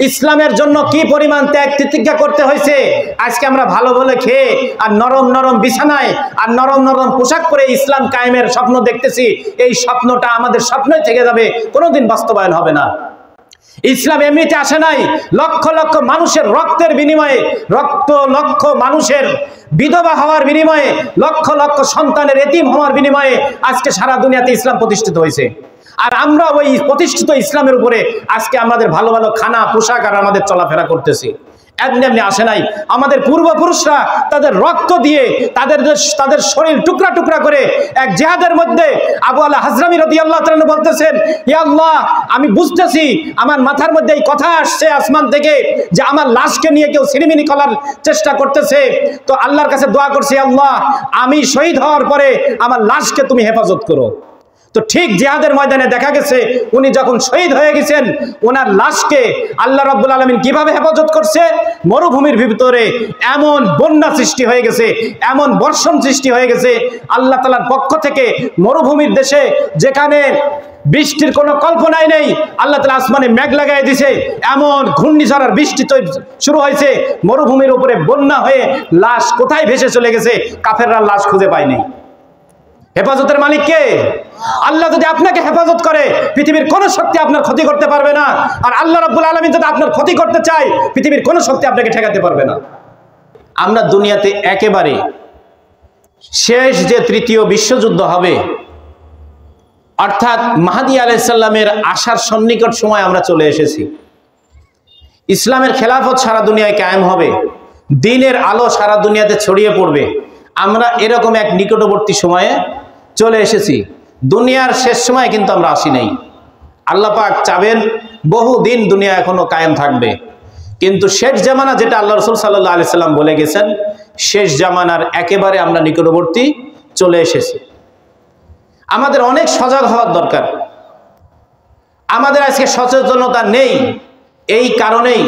ইসলামের জন্য কি পরিমাণ ত্যাগ তিতিক্ষা করতে হয়েছে। আজকে আমরা ভালো বলে খেয়ে আর নরম নরম বিছানায় আর নরম নরম পোশাক পরে ইসলাম কায়েমের স্বপ্ন দেখতেছি। এই স্বপ্নটা আমাদের স্বপ্নই থেকে যাবে, কোনোদিন বাস্তবায়ন হবে না। ইসলাম এমনিতে আসে নাই, লক্ষ লক্ষ মানুষের রক্তের বিনিময়ে, লক্ষ মানুষের বিধবা হওয়ার বিনিময়ে, লক্ষ লক্ষ সন্তানের এতিম হওয়ার বিনিময়ে আজকে সারা দুনিয়াতে ইসলাম প্রতিষ্ঠিত হয়েছে। আর আমরা ওই প্রতিষ্ঠিত ইসলামের উপরে আজকে আমাদের ভালো ভালো খানা পোশাক আর আমাদের চলাফেরা করতেছি। এমনি এমনি আসে নাই। আমাদের পূর্বপুরুষরা তাদের রক্ত দিয়ে তাদের শরীর টুকরা টুকরা করে এক জিহাদের মধ্যে আবু আলা হাজরামি রাদিয়াল্লাহু তাআলা বলতেছেন, ইয়া আল্লাহ, আমি বুঝতেছি আমার মাথার মধ্যে এই কথা আসছে আসমান থেকে যে আমার লাশকে নিয়ে কেউ ছিনিমিনি করার চেষ্টা করতেছে। তো আল্লাহর কাছে দোয়া করছি, আল্লাহ আমি শহীদ হওয়ার পরে আমার লাশকে তুমি হেফাজত করো। তো ঠিক জিহাদের ময়দানে দেখা গেছে উনি যখন শহীদ হয়ে গেছেন, ওনার লাশকে আল্লাহ রাব্বুল আলামিন কিভাবে হেফাজত করছে, মরুভূমির ভিতরে এমন বন্যা সৃষ্টি হয়ে গেছে, এমন বর্ষণ সৃষ্টি হয়ে গেছে আল্লাহ তাআলার পক্ষ থেকে। মরুভূমির দেশে যেখানে বৃষ্টির কোনো কল্পনাই নেই, আল্লাহ তাআলা আসমানে মেঘ লাগাই দিয়েছে, এমন ঘূর্ণিঝড় আর বৃষ্টি শুরু হয়েছে, মরুভূমির উপরে বন্যা হয়ে লাশ কোথায় ভেসে চলে গেছে, কাফেররা লাশ খুঁজে পায়নি। হেফাজতের মালিক কে? আল্লাহ যদি আপনাকে হেফাজত করে পৃথিবীর কোন শক্তি আপনার ক্ষতি করতে পারবে না। আর আল্লাহ রাব্বুল আলামিন যদি আপনার ক্ষতি করতে চায় পৃথিবীর কোন শক্তি আপনাকে ঠেকাতে পারবে না। আমরা দুনিয়াতে একেবারে শেষ যে তৃতীয় বিশ্বযুদ্ধ হবে, অর্থাৎ মাহদী আলাইহিস সালামের আসার সন্নিকট সময় আমরা চলে এসেছি। ইসলামের খেলাফত সারা দুনিয়ায় কায়েম হবে, দ্বীনের আলো সারা দুনিয়াতে ছড়িয়ে পড়বে। আমরা এরকম এক নিকটবর্তী সময়ে চলে এসেছি। দুনিয়ার শেষ সময় কিন্তু আমরা আসি নাই। আল্লাহ পাক চাবেন বহু দিন দুনিয়া এখনো কায়েম থাকবে, কিন্তু শেষ জামানা যেটা আল্লাহ রাসূল সাল্লাল্লাহু আলাইহি সাল্লাম বলে গেছেন, শেষ জামানার একেবারে আমরা নিকটবর্তী চলে এসেছি। আমাদের অনেক সজাগ হওয়ার দরকার। আমাদের আজকে সচেতনতা নেই, এই কারণেই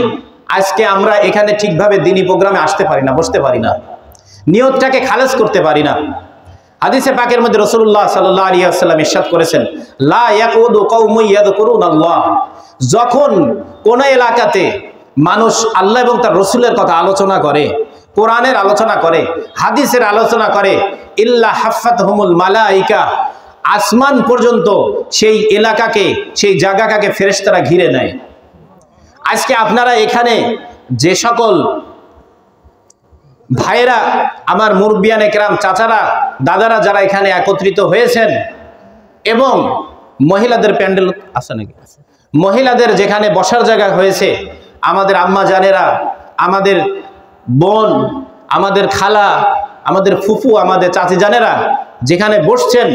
আজকে আমরা এখানে ঠিকভাবে দ্বীনি প্রোগ্রামে আসতে পারি না, বসতে পারি না, নিয়তটাকে খালেজ করতে পারি না। হাদিসে পাকের মধ্যে রাসূলুল্লাহ সাল্লাল্লাহু আলাইহি ওয়াসাল্লাম ইরশাদ করেছেন, লা ইয়াকুদু কওমুন ইয়াযকুরুনাল্লাহ, যখন কোন এলাকাতে মানুষ আল্লাহ এবং তার রাসূলের কথা আলোচনা করে, কোরআনের আলোচনা করে, হাদিসের আলোচনা করে, ইল্লা হাফাতহুমুল মালাইকা, আসমান পর্যন্ত সেই এলাকাকে, সেই জায়গাকে ফেরেশতারা ঘিরে নেয়। আজকে আপনারা এখানে যে সকল ভাইয়েরা, আমার মুরব্বিয়ানে কেরাম, চাচারা, দাদারা যারা এখানে একত্রিত হয়েছেন, এবং মহিলাদের প্যান্ডেল আছে নাকি, মহিলাদের যেখানে বসার জায়গা হয়েছে, আমাদের আম্মা জানেরা, আমাদের বোন, আমাদের খালা, আমাদের ফুফু, আমাদের চাচি জানেরা যেখানে বসছেন,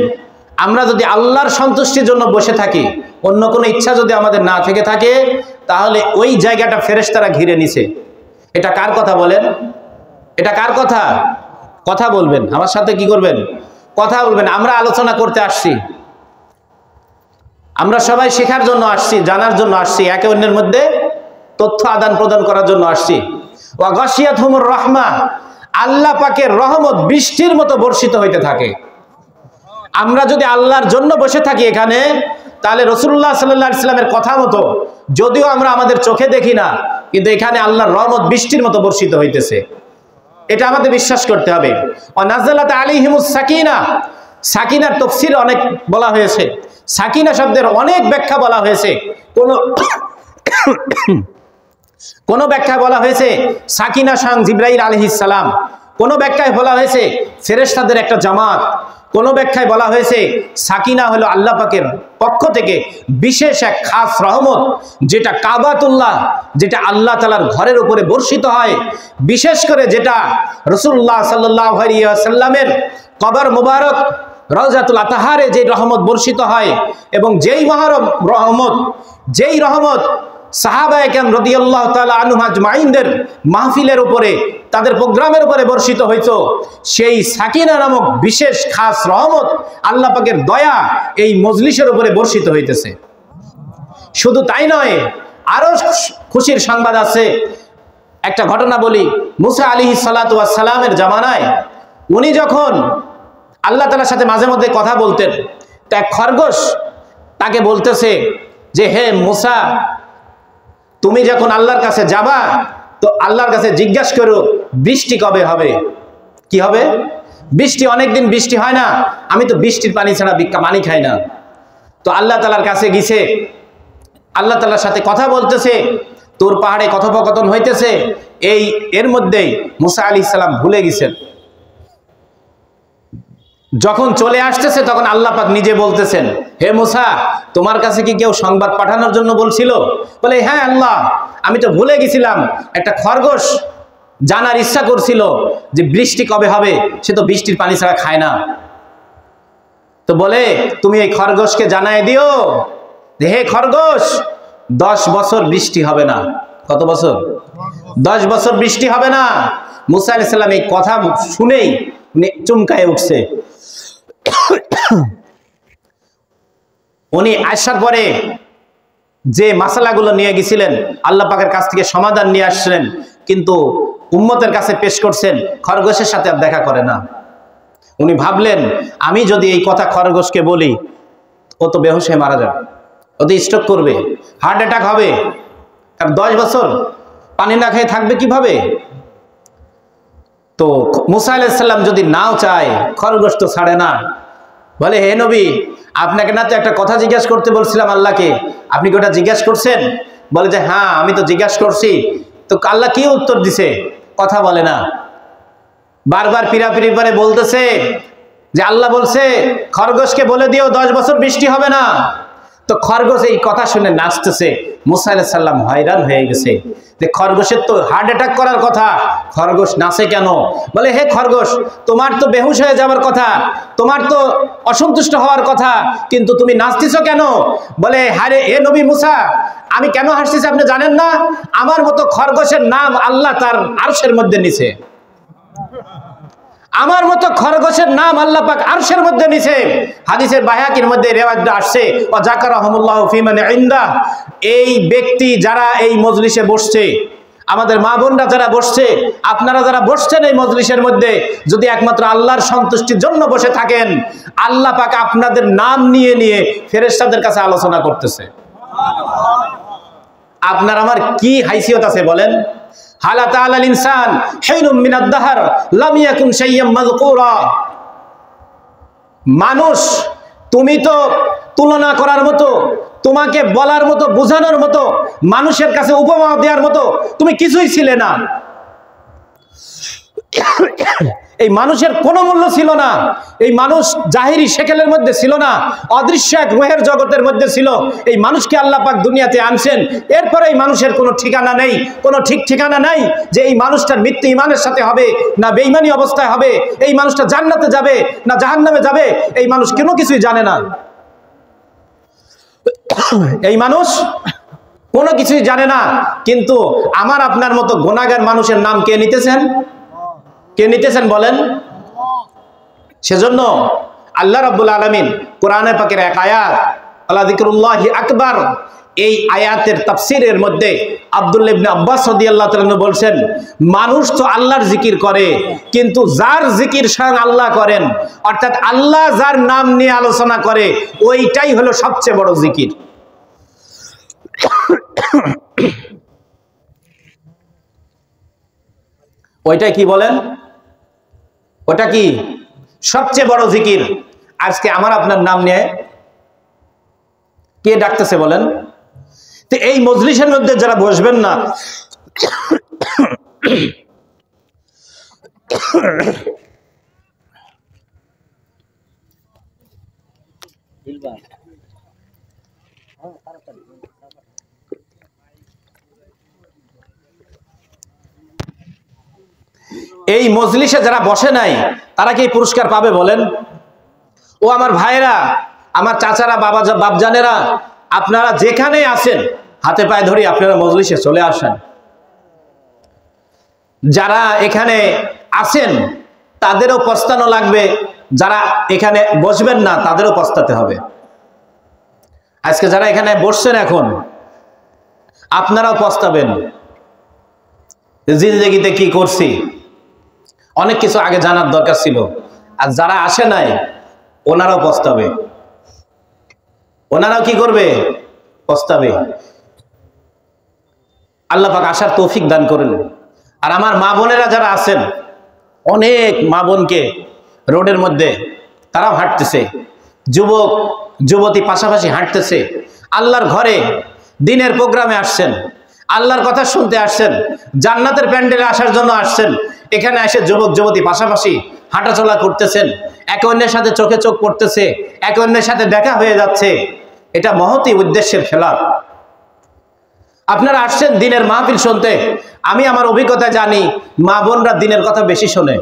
আমরা যদি আল্লাহর সন্তুষ্টির জন্য বসে থাকি, অন্য কোনো ইচ্ছা যদি আমাদের না থেকে থাকে, তাহলে ওই জায়গাটা ফেরেশতারা ঘিরে নিছে। এটা কার কথা বলেন? এটা কার কথা? কথা বলবেন, আমার সাথে কি করবেন? কথা বলবেন। আমরা আলোচনা করতে আসছি, আমরা সবাই শেখার জন্য আসছি, জানার জন্য আসছি, একে অন্যের মধ্যে তথ্য আদান প্রদান করার জন্য আসছি। ওয়া গাশিয়াতহুমুর রাহমা, আল্লাহ পাকের রহমত বৃষ্টির মতো বর্ষিত হইতে থাকে। আমরা যদি আল্লাহর জন্য বসে থাকি এখানে, তাহলে রাসূলুল্লাহ সাল্লাল্লাহু আলাইহি ওয়াসাল্লামের কথা মতো, যদিও আমরা আমাদের চোখে দেখি না, কিন্তু এখানে আল্লাহর রহমত বৃষ্টির মতো বর্ষিত হইতেছে, এটা আমাদের বিশ্বাস করতে হবে। ওয়ানাযালাত আলাইহিমুস সাকিনা, সাকিনার তাফসীর অনেক বলা হয়েছে, সাকিনা শব্দের অনেক ব্যাখ্যা বলা হয়েছে। কোন ব্যাখ্যায় বলা হয়েছে সাকিনা স্বয়ং জিবরাইল আলাইহিস সালাম, কোন ব্যাখ্যায় বলা হয়েছে ফেরেশতাদের একটা জামাত, কোন ব্যাখ্যায় বলা হয়েছে সাকিনা হলো আল্লাহ পাকের পক্ষ থেকে বিশেষ এক খাস রহমত, যেটা কাবাতুল্লাহ, যেটা আল্লাহ তাআলার ঘরের উপরে বর্ষিত হয়, বিশেষ করে যেটা রাসূলুল্লাহ সাল্লাল্লাহু আলাইহি ওয়াসাল্লামের কবর মুবারক রওজাতুল আতহারে যে রহমত বর্ষিত হয়, এবং যেই রহমত সাহাবায়ে কেরাম রাদিয়াল্লাহু তাআলা আনহুম আজমাইনদের মাহফিলের উপরে, তাদের প্রোগ্রামের উপরে বর্ষিত হইতো, সেই সাকিনা নামক বিশেষ খাস রহমত, আল্লাহ পাকের দয়া এই মজলিসের উপরে বর্ষিত হইতেছে। শুধু তাই নয়, আরো খুশির সংবাদ আছে। একটা ঘটনা বলি, মুসা আলাইহিস সালাতু ওয়াস সালামের জামানায় উনি যখন আল্লাহ তাআলার সাথে মাঝে মধ্যে কথা বলতেন, তা এক খরগোশ তাকে বলতেছে যে, হে মুসা, তুমি যখন আল্লাহর কাছে যাবা তো আল্লাহর কাছে জিজ্ঞাসা করো বৃষ্টি কবে হবে। কি হবে? বৃষ্টি, অনেকদিন বৃষ্টি হয় না, আমি তো বৃষ্টির পানি ছাড়া পানি খাই না। তো আল্লাহ তাআলার কাছে গেছে, আল্লাহ তাআলার সাথে কথা বলতেছে, তোর পাহাড়ে কথোপকথন হইতেছে। এর মধ্যেই মুসা আলাইহিস সালাম ভুলে গেছেন। যখন চলে আসতেছে তখন আল্লাহ পাক নিজে বলতেছেন, হে মুসা, তোমার কাছে কি কেউ সংবাদ পাঠানোর জন্য বলছিল? বলে, হ্যাঁ আল্লাহ, আমি তো ভুলে গেছিলাম, একটা খরগোশ জানার ইচ্ছা করছিল যে বৃষ্টি কবে হবে, সে তো বৃষ্টির পানি ছাড়া খায় না। তো বলে, তুমি এই খরগোশকে জানায় দিও যে হে খরগোশ, 10 বছর বৃষ্টি হবে না। কত বছর? 10 বছর বৃষ্টি হবে না। মুসা আলাইহিস সালাম এই কথা শুনেই চমকায় উঠছে। উনি আসার পরে যে মাসালাগুলো নিয়ে গেছিলেন আল্লাহ পাকের কাছ থেকে সমাধান নিয়ে আসছেন, কিন্তু উম্মতের কাছে পেশ করছেন, খরগোশের সাথে আর দেখা করে না। উনি ভাবলেন, আমি যদি এই কথা খরগোশকে বলি, ও তো বেহুশ হয়ে মারা যাবে, ও তো স্ট্রোক করবে, হার্ট অ্যাটাক হবে, আর 10 বছর পানি না খেয়ে থাকবে কিভাবে? তো মুসা আলাইহিস সালাম যদি নাও চায়, খরগোশ তো ছাড়ে না। বলে, হে নবী, আপনাকে না তো একটা কথা জিজ্ঞাসা করতে বলছিলাম আল্লাহকে, আপনি কি ওটা জিজ্ঞাসা করছেন? বলে যে হ্যাঁ, আমি তো জিজ্ঞাসা করছি। তো আল্লাহ কি উত্তর দিছে? কথা বলে না, বারবার পিরাপিরি করে বলতেছে যে আল্লাহ বলছে খরগোশকে বলে দিও 10 বছর বৃষ্টি হবে না। তো খরগোশ এই কথা শুনে নাচতেছে। মুসা আলাইহিস সালাম হয়রান হয়ে গেছে যে খরগোশের তো হার্ট অ্যাটাক করার কথা, খরগোশ নাচে কেন? বলে, হে খরগোশ, তোমার তো বেহুশ হয়ে যাওয়ার কথা, তোমার তো অসন্তুষ্ট হওয়ার কথা, কিন্তু তুমি নাচতেছো কেন? বলে, হারে হে নবী মুসা, আমি কেন হাসতেছি আপনি জানেন না? আমার মতো খরগোশের নাম আল্লাহ তার আরশের মধ্যে নিছে। আমার মতো খরগোশের নাম আল্লাহ পাক আরশের মধ্যে নিছে। হাদিসের বায়াকির মধ্যে রিওয়ায়াত আসছে, ওয়া যাকারাহুমুল্লাহু ফি মান ইনদা, এই ব্যক্তি যারা এই মজলিসে বসছে, আমাদের মা বোনরা যারা বসছে, আপনারা যারা বসছেন এই মজলিসের মধ্যে, যদি একমাত্র আল্লাহর সন্তুষ্টির জন্য বসে থাকেন, আল্লাহ পাক আপনাদের নাম নিয়ে নিয়ে ফেরেশতাদের কাছে আলোচনা করতেছে। আপনার আমার কি হাইসিয়ত আছে বলেন? হালা তাআলাল ইনসান হিনুম মিনাদ দাহর লাম ইয়াকুন শাইয়্যাম মাযকুরা। মানুষ, তুমি তো তুলনা করার মতো, তোমাকে বলার মতো, বোঝানোর মতো, মানুষের কাছে উপমা দেওয়ার মতো তুমি কিছুই ছিলে না। এই মানুষের কোনো মূল্য ছিল না। এই মানুষ জাহিরি শেকেলের মধ্যে ছিল না, অদৃশ্য এক রূহের জগতের মধ্যে ছিল। এই মানুষকে আল্লাহ পাক দুনিয়াতে আনছেন, এরপরে এই মানুষের কোনো ঠিকানা নেই, কোনো ঠিক ঠিকানা নাই যে এই মানুষটার মৃত্যু ইমানের সাথে হবে না বেঈমানি অবস্থায় হবে, এই মানুষটা জান্নাতে যাবে না জাহান্নামে যাবে, এই মানুষ কোনো কিছুই জানে না। এই মানুষ কোনো কিছুই জানে না। কিন্তু আমার আপনার মতো গুনাহগার মানুষের নাম কে নিতেছেন? কে নিতেছেন বলেন? সেজন্য আল্লাহ রাব্বুল আলামিন কোরআনে পাকের এক আয়াত, আলা যিকরুল্লাহি আকবার, এই আয়াতের তাফসীরের মধ্যে আব্দুল্লাহ ইবনে আব্বাস রাদিয়াল্লাহু তাআলা আনহু বলছেন, মানুষ তো আল্লাহর জিকির করে, কিন্তু যার জিকির স্বয়ং আল্লাহ করেন, অর্থাৎ আল্লাহ যার নাম নিয়ে আলোচনা করে, ওইটাই হলো সবচেয়ে বড় জিকির। ওইটাই কি বলেন? ওটা কি সবচেয়ে বড় জিকির? আজকে আমার আপনার নাম নিয়ে কে ডাকতেছে বলেন? তো এই মজলিসের মধ্যে যারা বসবেন না, এই মজলিসে যারা বসে নাই তারা কি পুরস্কার পাবে বলেন? ও আমার ভাইরা, আমার চাচারা, বাপজানেরা, আপনারা যেখানে আছেন হাতে পায়ে ধরে আপনারা মজলিসে চলে আসেন। যারা এখানে আছেন তাদেরও পস্তানো লাগবে, যারা এখানে বসবেন না তাদেরও পস্তাতে হবে। আজকে যারা এখানে বসছেন এখন আপনারাও পস্তাবেন, জিন্দেগিতে কি করছি, অনেক কিছু আগে জানার দরকার ছিল। আর যারা আসে নাই ওনারাও পস্তাবে। ওনারাও কি করবে? পস্তাবে। আল্লাহ পাক আসার তৌফিক দান করেন। আর আমার মা বোনেরা যারা আছেন, অনেক মা বোনকে রোডের মধ্যে তারাও হাঁটতেছে, যুবক যুবতী পাশাপাশি হাঁটতেছে, আল্লাহর ঘরে দিনের প্রোগ্রামে আসছেন, আল্লাহর কথা শুনতে আসছেন, জান্নাতের প্যান্ডেলে আসার জন্য আসছেন। এখানে এসে যুবক যুবতী পাশাপাশি হাঁটাচলা করতেছেন, একে অন্যের সাথে চোখে চোখ পড়তেছে, একে অন্যের সাথে দেখা হয়ে যাচ্ছে। এটা মহতী উদ্দেশ্যের খেলাফ। আপনারা আসছেন দিনের মাহফিল শুনতে। আমি আমার অভিজ্ঞতা জানি, মা বোনরা দিনের কথা বেশি শোনে।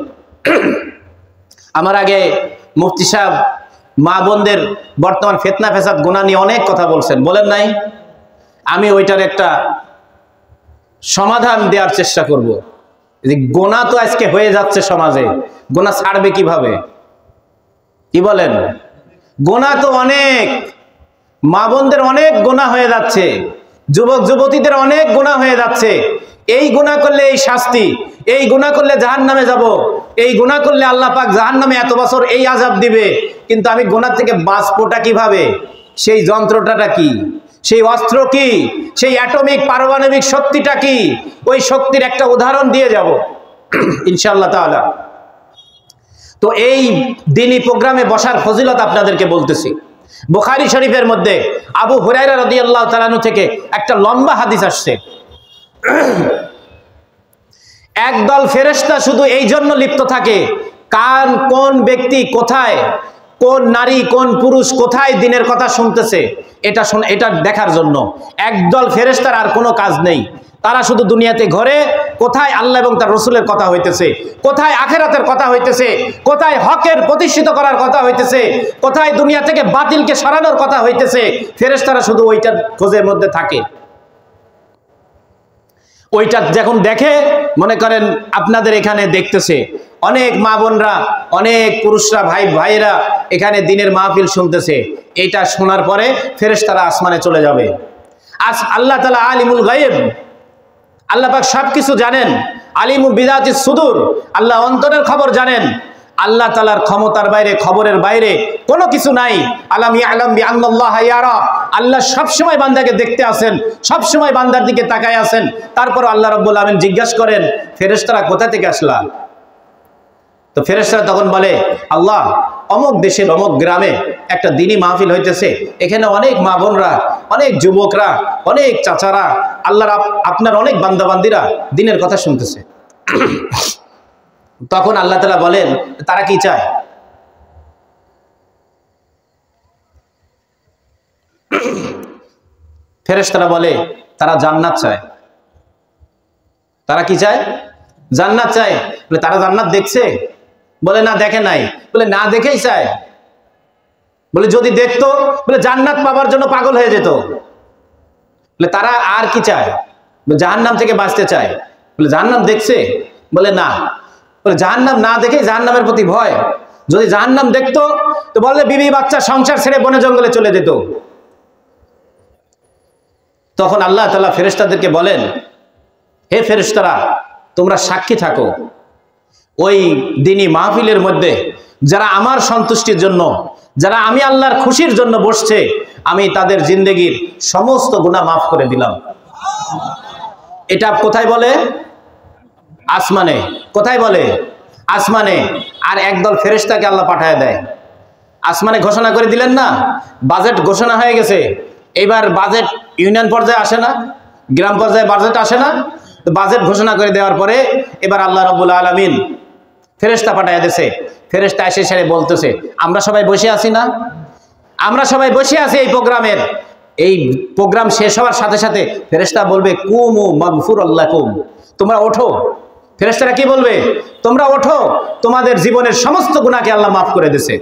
আমার আগে মুফতি সাহেব মা বোনদের বর্তমান ফিতনা ফ্যাসাদ গুনাহ নিয়ে অনেক কথা বলছেন, বলেন নাই? আমি ওইটার একটা সমাধান দেওয়ার চেষ্টা করব। যে গুনাহ তো আজকে হয়ে যাচ্ছে সমাজে, গুনাহ ছাড়বে কিভাবে? কি বলেন? গুনাহ তো অনেক, মা বোনদের অনেক গুনাহ হয়ে যাচ্ছে, যুবক যুবতীদের অনেক গুনাহ হয়ে যাচ্ছে। এই গুনাহ করলে এই শাস্তি, এই গুনাহ করলে জাহান্নামে যাব, এই গুনাহ করলে আল্লাহ পাক জাহান্নামে এত বছর এই আযাব দিবে। কিন্তু আমি গুনাহ থেকে বাঁচবোটা কিভাবে? সেই যন্ত্রটা কি? সেই অস্ত্র কি? সেই অ্যাটমিক পারমাণবিক শক্তিটা কি? ওই শক্তির একটা উদাহরণ দিয়ে যাব ইনশাআল্লাহ তাআলা। তো এই দিনী প্রোগ্রামে বসার ফজিলত আপনাদেরকে বলতেছি। বুখারী শরীফের মধ্যে আবু হুরায়রা রাদিয়াল্লাহু তাআলা আনহু থেকে একটা লম্বা হাদিস আসছে। একদল ফেরেশতা শুধু এই জন্য লিপ্ত থাকে, কোন ব্যক্তি কোথায়, কোন নারী কোন পুরুষ কোথায় দিনের কথা শুনতেছে এটা দেখার জন্য। একদল ফেরেশতার আর কোনো কাজ নেই, তারা শুধু দুনিয়াতে ঘরে কোথায় আল্লাহ এবং তার রসুলের কথা হইতেছে, কোথায় আখিরাতের কথা হইতেছে, কোথায় হকের প্রতিষ্ঠিত করার কথা হইতেছে, কোথায় দুনিয়া থেকে বাতিলকে সরানোর কথা হইতেছে, ফেরেশতারা শুধু ওইটার খোঁজের মধ্যে থাকে। ওইটা যখন দেখে, মনে করেন আপনাদের এখানে দেখতেছে অনেক মা বোনরা, অনেক পুরুষরা, ভাইয়েরা এখানে দিনের মাহফিল শুনতেছে। এইটা শোনার পরে ফেরেশতারা আসমানে চলে যাবে। আল্লাহ তাআলা আলিমুল গায়ব, আল্লাহ পাক সবকিছু জানেন। আলিমু বিযাতিস সুদূর, আল্লাহ অন্তরের খবর জানেন। আল্লাহ তাআলার ক্ষমতার বাইরে, খবরের বাইরে কোনো কিছু নাই। আলাম ইয়ালাম বিআন্নাল্লাহা ইয়ারা, আল্লাহ সবসময় বান্দাকে দেখতে আছেন, সবসময় বান্দার দিকে তাকায় আছেন। তারপর আল্লাহ রাব্বুল আলামিন জিজ্ঞাসা করেন, ফেরেশতারা কোথা থেকে আসলা? তো ফেরেশতারা তখন বলে, আল্লাহ অমুক দেশের অমুক গ্রামে একটা দিনী মাহফিল হইতেছে, এখানে অনেক মা বোনরা, অনেক যুবকরা, অনেক চাচারা, আল্লাহর আপনার অনেক বান্দাবান্দিরা দিনের কথা শুনতেছে। তখন আল্লাহ তাআলা বলেন, তারা কি চায়? ফেরেশতারা বলে, তারা জান্নাত চায়। তারা কি চায়? জান্নাত চায়। বলে তারা জান্নাত দেখছে? বলে না, দেখে নাই। বলে না দেখেই চায়? বলে যদি দেখতো, বলে জান্নাত পাবার জন্য পাগল হয়ে যেত। বলে তারা আর কি চায়? জাহান্নাম থেকে বাঁচতে চায়। বলে জাহান্নাম দেখছে? বলে না। বলে জাহান্নাম না দেখে জাহান্নামের প্রতি ভয়। যদি জাহান্নাম দেখতো তো বললে বিবি বাচ্চা সংসার ছেড়ে বনে জঙ্গলে চলে যেত। তখন আল্লাহ তাআলা ফেরেশতাদেরকে বলেন, হে ফেরেশতারা, তোমরা সাক্ষী থাকো, ওই দিনী মাহফিলের মধ্যে যারা আমার সন্তুষ্টির জন্য, যারা আমি আল্লাহর খুশির জন্য বসছে, আমি তাদের জিন্দেগির সমস্ত গুনাহ মাফ করে দিলাম। এটা কোথায় বলে? আসমানে। কোথায় বলে? আসমানে। আর একদল ফেরেশতাকে আল্লাহ পাঠায় দেয়। আসমানে ঘোষণা করে দিলেন না, বাজেট ঘোষণা হয়ে গেছে, এবার বাজেট ইউনিয়ন পর্যায়ে আসে না, গ্রাম পর্যায়ে বাজেট আসে না, তো বাজেট ঘোষণা করে দেওয়ার পরে এবার আল্লাহ রাব্বুল আলামিন ফেরেশতা পাঠায় দিয়েছে। ফেরেশতা এসে সেরে বলতেছে, আমরা সবাই বসে আছি না, আমরা সবাই বসে আছি এই প্রোগ্রামের। এই প্রোগ্রাম শেষ হওয়ার সাথে সাথে ফেরেশতা বলবে, কুমু মাগফুরাল লাকুম, তোমরা ওঠো। ফেরেশতারা কি বলবে? তোমরা ওঠো, তোমাদের জীবনের সমস্ত গুনাহকে আল্লাহ মাফ করে দিয়েছে।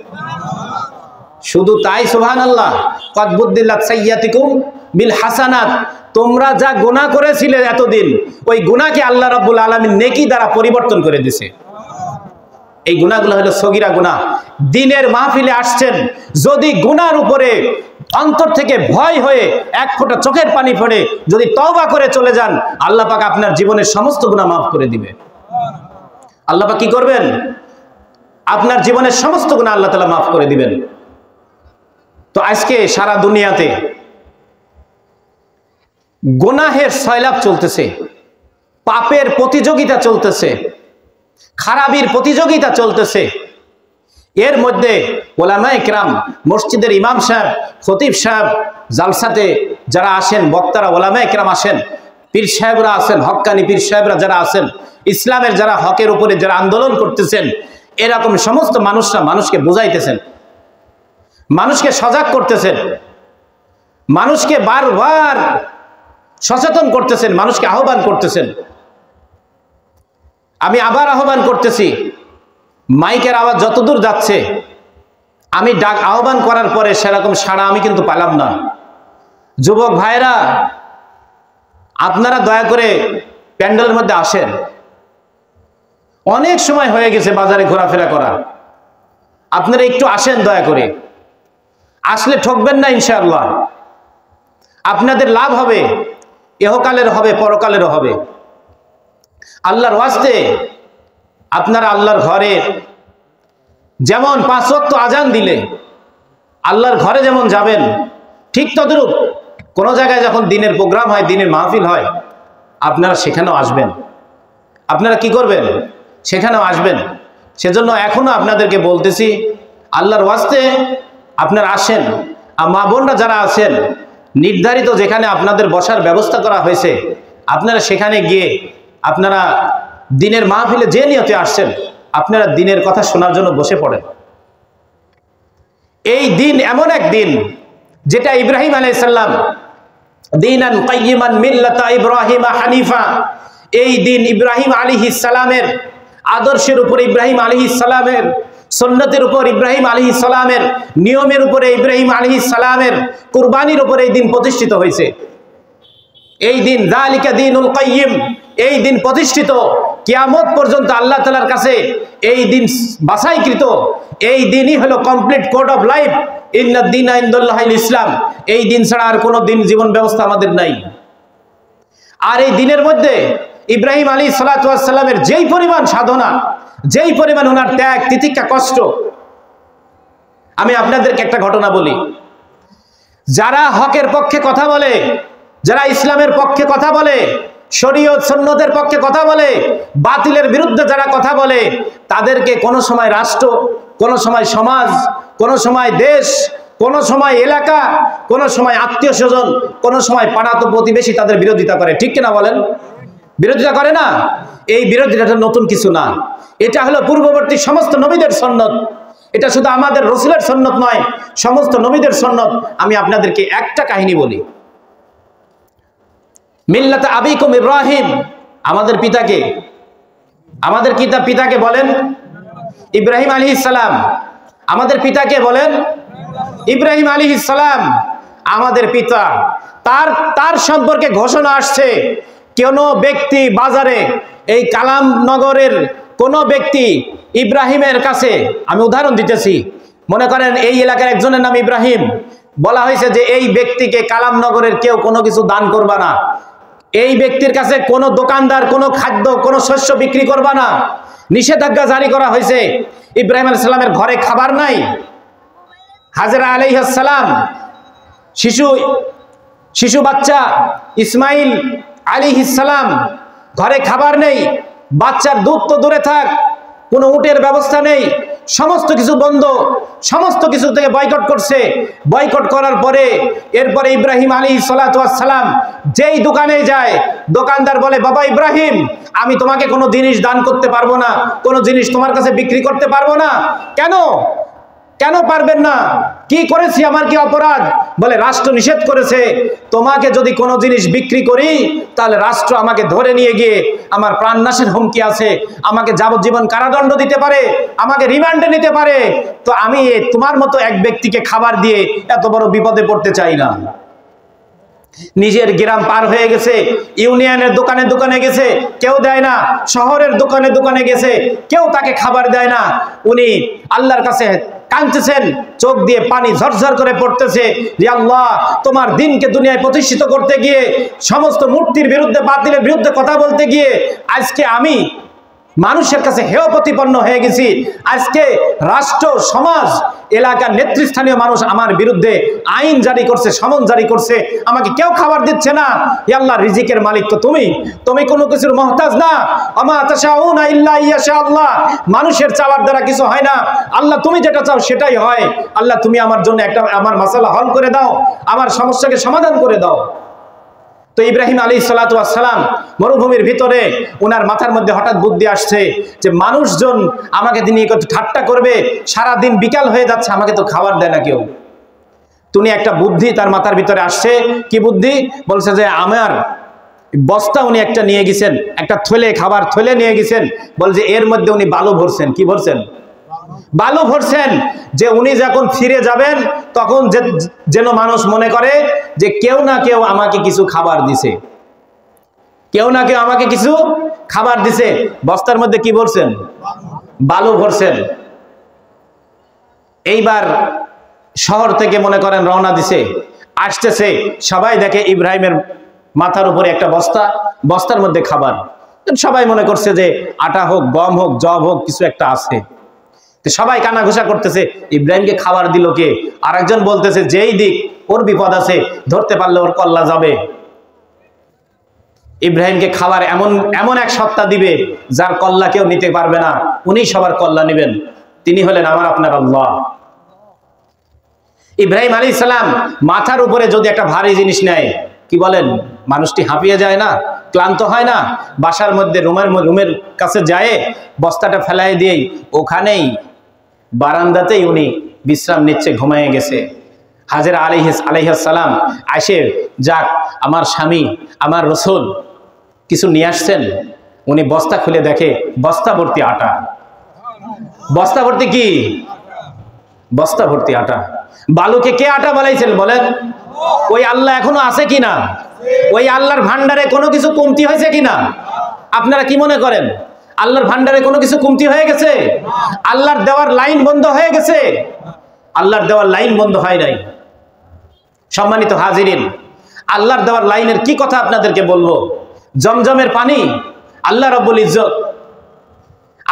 শুধু তাই, সুবহানাল্লাহ, ক্বাদ বুদ্দিলাত সাইয়্যাতিকুম বিল হাসানাত, তোমরা যা গুনাহ করেছিলে এতদিন, ওই গুনাহকে আল্লাহ রাব্বুল আলামিন নেকি দ্বারা পরিবর্তন করে দিয়েছে। এই গুনাহগুলো হলো সগীরা গুনাহ। দিনের মাহফিলে আসছেন, যদি গুনাহর উপরে অন্তর থেকে ভয় হয়ে এক ফোঁটা চোখের পানি পড়ে যদি তওবা করে চলে যান, আল্লাহ পাক আপনার জীবনের সমস্ত গুনাহ মাফ করে দিবে। আল্লাহ পাক কি করবেন? আপনার জীবনের সমস্ত গুনাহ আল্লাহ তাআলা মাফ করে দিবেন। তো আজকে সারা দুনিয়াতে গুনাহের সয়লাব চলতেছে, পাপের প্রতিযোগিতা চলতেছে, খারাপির প্রতিযোগিতা চলতেছে। এর মধ্যে ওলামায়ে কেরাম, মসজিদের ইমাম সাহেব, খতিব সাহেব, জালসাতে যারা আসেন, বক্তারা, ওলামায়ে কেরাম আসেন, পীর সাহেবরা আছেন, হক্কানি পীর সাহেবরা যারা আছেন, ইসলামের যারা হকের উপরে যারা আন্দোলন করতেছেন, এরকম সমস্ত মানুষরা মানুষকে বুঝাইতেছেন, মানুষকে সজাগ করতেছেন, মানুষকে বারবার সচেতন করতেছেন, মানুষকে আহ্বান করতেছেন। আমি আবার আহ্বান করতেছি, মাইকের আওয়াজ যতদূর যাচ্ছে, আমি ডাক আহ্বান করার পরে সেরকম সাড়া আমি কিন্তু পেলাম না। যুবক ভাইরা, আপনারা দয়া করে প্যান্ডেলের মধ্যে আসেন। অনেক সময় হয়ে গেছে বাজারে ঘোরাফেরা করা, আপনারা একটু আসেন দয়া করে। আসলে ঠকবেন না ইনশাআল্লাহ। আপনাদের লাভ হবে, ইহকালের হবে, পরকালেরও হবে। আল্লাহর ওয়াস্তে আপনারা আল্লাহর ঘরে যেমন 5 ওয়াক্ত আজান দিলে আল্লাহর ঘরে যেমন যাবেন, ঠিক তদ্রূপ কোনো জায়গায় যখন দিনের প্রোগ্রাম হয়, দিনের মাহফিল হয়, আপনারা সেখানেও আসবেন। আপনারা কি করবেন? সেখানেও আসবেন। সেজন্য এখনো আপনাদেরকে বলতেছি, আল্লাহর ওয়াস্তে আপনারা আসেন। আর মা বোনরা যারা আছেন, নির্ধারিত যেখানে আপনাদের বসার ব্যবস্থা করা হয়েছে, আপনারা সেখানে গিয়ে আপনারা দিনের মাহফিলে যে নিয়তে আসছেন, আপনারা দিনের কথা শোনার জন্য বসে পড়েন। এই দিন এমন এক দিন যেটা ইব্রাহিম আলাইহিস সালাম, দীনান কাইয়িমান মিল্লাতা ইব্রাহিম হানিফা, এই দিন ইব্রাহিম আলাইহিস সালামের আদর্শের উপরে, ইব্রাহিম আলাইহিস সালামের সুন্নতের উপর, ইব্রাহিম আলাইহিস সালামের নিয়মের উপরে, ইব্রাহিম আলাইহিস সালামের কুরবানির উপরে এই দিন প্রতিষ্ঠিত হয়েছে। এই দিন যালিকা দীনুল কাইয়িম, এই দিন প্রতিষ্ঠিত, কিয়ামত পর্যন্ত আল্লাহ তাআলার কাছে এই দিন বাছাইকৃত। এই দিনই হলো কমপ্লিট কোড অফ লাইফ। ইন্নাদ দীনা ইনদাল্লাহিল ইসলাম। এই দিন ছাড়া আর কোনো দিন জীবন ব্যবস্থা আমাদের নাই। আর এই দিনের মধ্যে ইব্রাহিম আলাইহিস সালাতু ওয়াস সালামের যেই পরিমাণ সাধনা, যেই পরিমাণ ওনার ত্যাগ, তিতিক্ষা, কষ্ট, আমি আপনাদেরকে একটা ঘটনা বলি। যারা হকের পক্ষে কথা বলে, যারা ইসলামের পক্ষে কথা বলে, শরীয়ত সুন্নতের পক্ষে কথা বলে, বাতিলের বিরুদ্ধে যারা কথা বলে, তাদেরকে কোনো সময় রাষ্ট্র, কোনো সময় সমাজ, কোনো সময় দেশ, কোনো সময় এলাকা, কোনো সময় আত্মীয় স্বজন, কোনো সময় পাড়া প্রতিবেশী তাদের বিরোধিতা করে। ঠিক কিনা বলেন? বিরোধিতা করে না? এই বিরোধিতাটা নতুন কিছু না। এটা হলো পূর্ববর্তী সমস্ত নবীদের সুন্নত। এটা শুধু আমাদের রাসূলের সুন্নত নয়, সমস্ত নবীদের সুন্নত। আমি আপনাদেরকে একটা কাহিনী বলি। মিল্লাত আবিকুম ইব্রাহিম, আমাদের পিতাকে, আমাদের পিতাকে বলেন ইব্রাহিম আলাইহিস সালাম। আমাদের পিতাকে বলেন ইব্রাহিম আলাইহিস সালাম, আমাদের পিতা। তার সম্পর্কে ঘোষণা আসছে, কোন ব্যক্তি বাজারে, এই কালামনগরের কোন ব্যক্তি ইব্রাহিমের কাছে, আমি উদাহরণ দিতেছি, মনে করেন এই এলাকার একজনের নাম ইব্রাহিম, বলা হয়েছে যে এই ব্যক্তিকে কালামনগরের কেউ কোনো কিছু দান করবা না, এই ব্যক্তির কাছে কোনো দোকানদার কোনো খাদ্য, কোনো শস্য বিক্রি করবা না, নিষেধাজ্ঞা জারি করা হয়েছে। ইব্রাহিম আলাইহিস সালামের ঘরে খাবার নাই। হাজরা আলাইহিস সালাম, শিশু বাচ্চা ইসমাইল আলাইহিস সালাম, ঘরে খাবার নেই, বাচ্চার দুধ তো দূরে থাক, কোনো উটের ব্যবস্থা নেই, সমস্ত কিছু বন্ধ, সমস্ত কিছু থেকে বয়কট করছে। বয়কট করার পরে এরপরে ইব্রাহিম আলাইহিস সালাতু ওয়াস সালাম যেই দোকানে যায়, দোকানদার বলে, বাবা ইব্রাহিম, আমি তোমাকে কোনো জিনিস দান করতে পারবো না, কোনো জিনিস তোমার কাছে বিক্রি করতে পারবো না। কেন? কেন পারবেন না? কি করেছি? আমার কি অপরাধ? বলে, রাষ্ট্র নিষেধ করেছে, তোমাকে যদি কোনো জিনিস বিক্রি করি তাহলে রাষ্ট্র আমাকে ধরে নিয়ে গিয়ে আমার প্রাণনাশের হুমকি আছে, আমাকে যাবজ্জীবন কারাদণ্ড দিতে পারে, আমাকে রিমান্ডে নিতে পারে। তো আমি তোমার মতো এক ব্যক্তিকে খাবার দিয়ে এত বড় বিপদে পড়তে চাই না। নিজের গ্রাম পার হয়ে গেছে, ইউনিয়নের দোকানে দোকানে গেছে, কেউ দেয় না, শহরের দোকানে দোকানে গেছে, কেউ তাকে খাবার দেয় না। উনি আল্লাহর কাছে কাঁদতেছেন, চোখ দিয়ে পানি ঝরঝর করে পড়তেছে, যে আল্লাহ, তোমার দিনকে দুনিয়ায় প্রতিষ্ঠিত করতে গিয়ে, সমস্ত মূর্তির বিরুদ্ধে, বাতিলের বিরুদ্ধে কথা বলতে গিয়ে আজকে আমি মানুষের কাছে হেয় প্রতিপন্ন হয়ে গেছি। আজকে রাষ্ট্র, সমাজ, এলাকার নেতৃস্থানীয় মানুষ আমার বিরুদ্ধে আইন জারি করছে, সমন জারি করছে, আমাকে কেউ খাবার দিচ্ছে না। হে আল্লাহ, রিজিকের মালিক তো তুমি, তুমি কোনো কিছুর মহতাজ না। আমা তাশাউনা ইল্লা ইয়াশা আল্লাহ, মানুষের চাওয়ার দ্বারা কিছু হয় না। আল্লাহ তুমি যেটা চাও সেটাই হয়। আল্লাহ তুমি আমার জন্য একটা আমার মাসালা হল করে দাও, আমার সমস্যাকে সমাধান করে দাও। তো ইব্রাহিম আলাইহিস সালাতু ওয়াস সালাম মরুভূমির ভিতরে ওনার মাথার মধ্যে হঠাৎ বুদ্ধি আসছে যে মানুষজন আমাকে নিয়ে কত ঠাট্টা করবে, সারা দিন বিকাল হয়ে যাচ্ছে, আমাকে তো খাবার দেয় না কেউ। তুমি একটা বুদ্ধি তার মাথার ভিতরে আসছে। কি বুদ্ধি? বলছে যে আমার বস্তা উনি একটা নিয়ে গেছেন, একটা থলে, খাবার থলে নিয়ে গেছেন, বলছে এর মধ্যে উনি বালু ভরছেন। কি ভরছেন? বালু ভরছেন, যে উনি যখন ফিরে যাবেন তখন যেন মানুষ মনে করে যে কেউ না কেউ আমাকে কিছু খাবার দিছে, কেউ না কেউ আমাকে কিছু খাবার দিছে। বস্তার মধ্যে কি ভরছেন? বালু ভরছেন। এইবার শহর থেকে মনে করেন রওনা দিছে, আসতেছে, সবাই দেখে ইব্রাহিমের মাথার উপরে একটা বস্তা, বস্তার মধ্যে খাবার। সবাই মনে করছে যে আটা হোক, গম হোক, জব হোক, কিছু একটা আছে। সবাই কানাঘুষা করতেছে, ইব্রাহিমকে খাবার দিল কে? আর একজন বলতেছে যেই দিক ওর বিপদ আছে, ধরতে পারলে ওর কল্লা যাবে। ইব্রাহিমকে খাবার এমন এমন এক সত্তা দিবে যার কল্লা কেউ নিতে পারবে না, উনি সবার কল্লা নেবেন। তিনি হলেন আমার আপনার আল্লাহ। ইব্রাহিম আলাইহিস সালাম মাথার উপরে যদি একটা ভারী জিনিস নেয়, কি বলেন, মানুষটি হাঁপিয়ে যায় না? ক্লান্ত হয় না? বাসার মধ্যে রুমের কাছে যায়, বস্তাটা ফেলাই দিয়েই ওখানেই বারান্দাতেই উনি বিশ্রাম নিচ্ছে, ঘুমিয়ে গেছে। হাজেরা আলাইহিস সালাম আসে, যাক আমার স্বামী, আমার রসুল কিছু নিয়ে আসছেন। উনি বস্তা খুলে দেখে বস্তা ভর্তি আটা। বস্তা ভর্তি কি? বস্তা ভর্তি আটা। বালুকে কে আটা বানাইছেন বলেন? ওই আল্লাহ এখনো আছে কিনা? ওই আল্লাহর ভান্ডারে কোনো কিছু কমতি হয়েছে কিনা? আপনারা কি মনে করেন? আল্লাহর ভান্ডারে কোনো কিছু কমতি হয়ে গেছে? আল্লাহর দেওয়ার লাইন বন্ধ হয়ে গেছে? আল্লাহর দেওয়ার লাইন বন্ধ হয় নাই। সম্মানিত হাজিরিন, আল্লাহর দেওয়ার লাইনের কি কথা আপনাদেরকে বলবো। জমজমের পানি, আল্লাহ রাব্বুল ইজ্জত,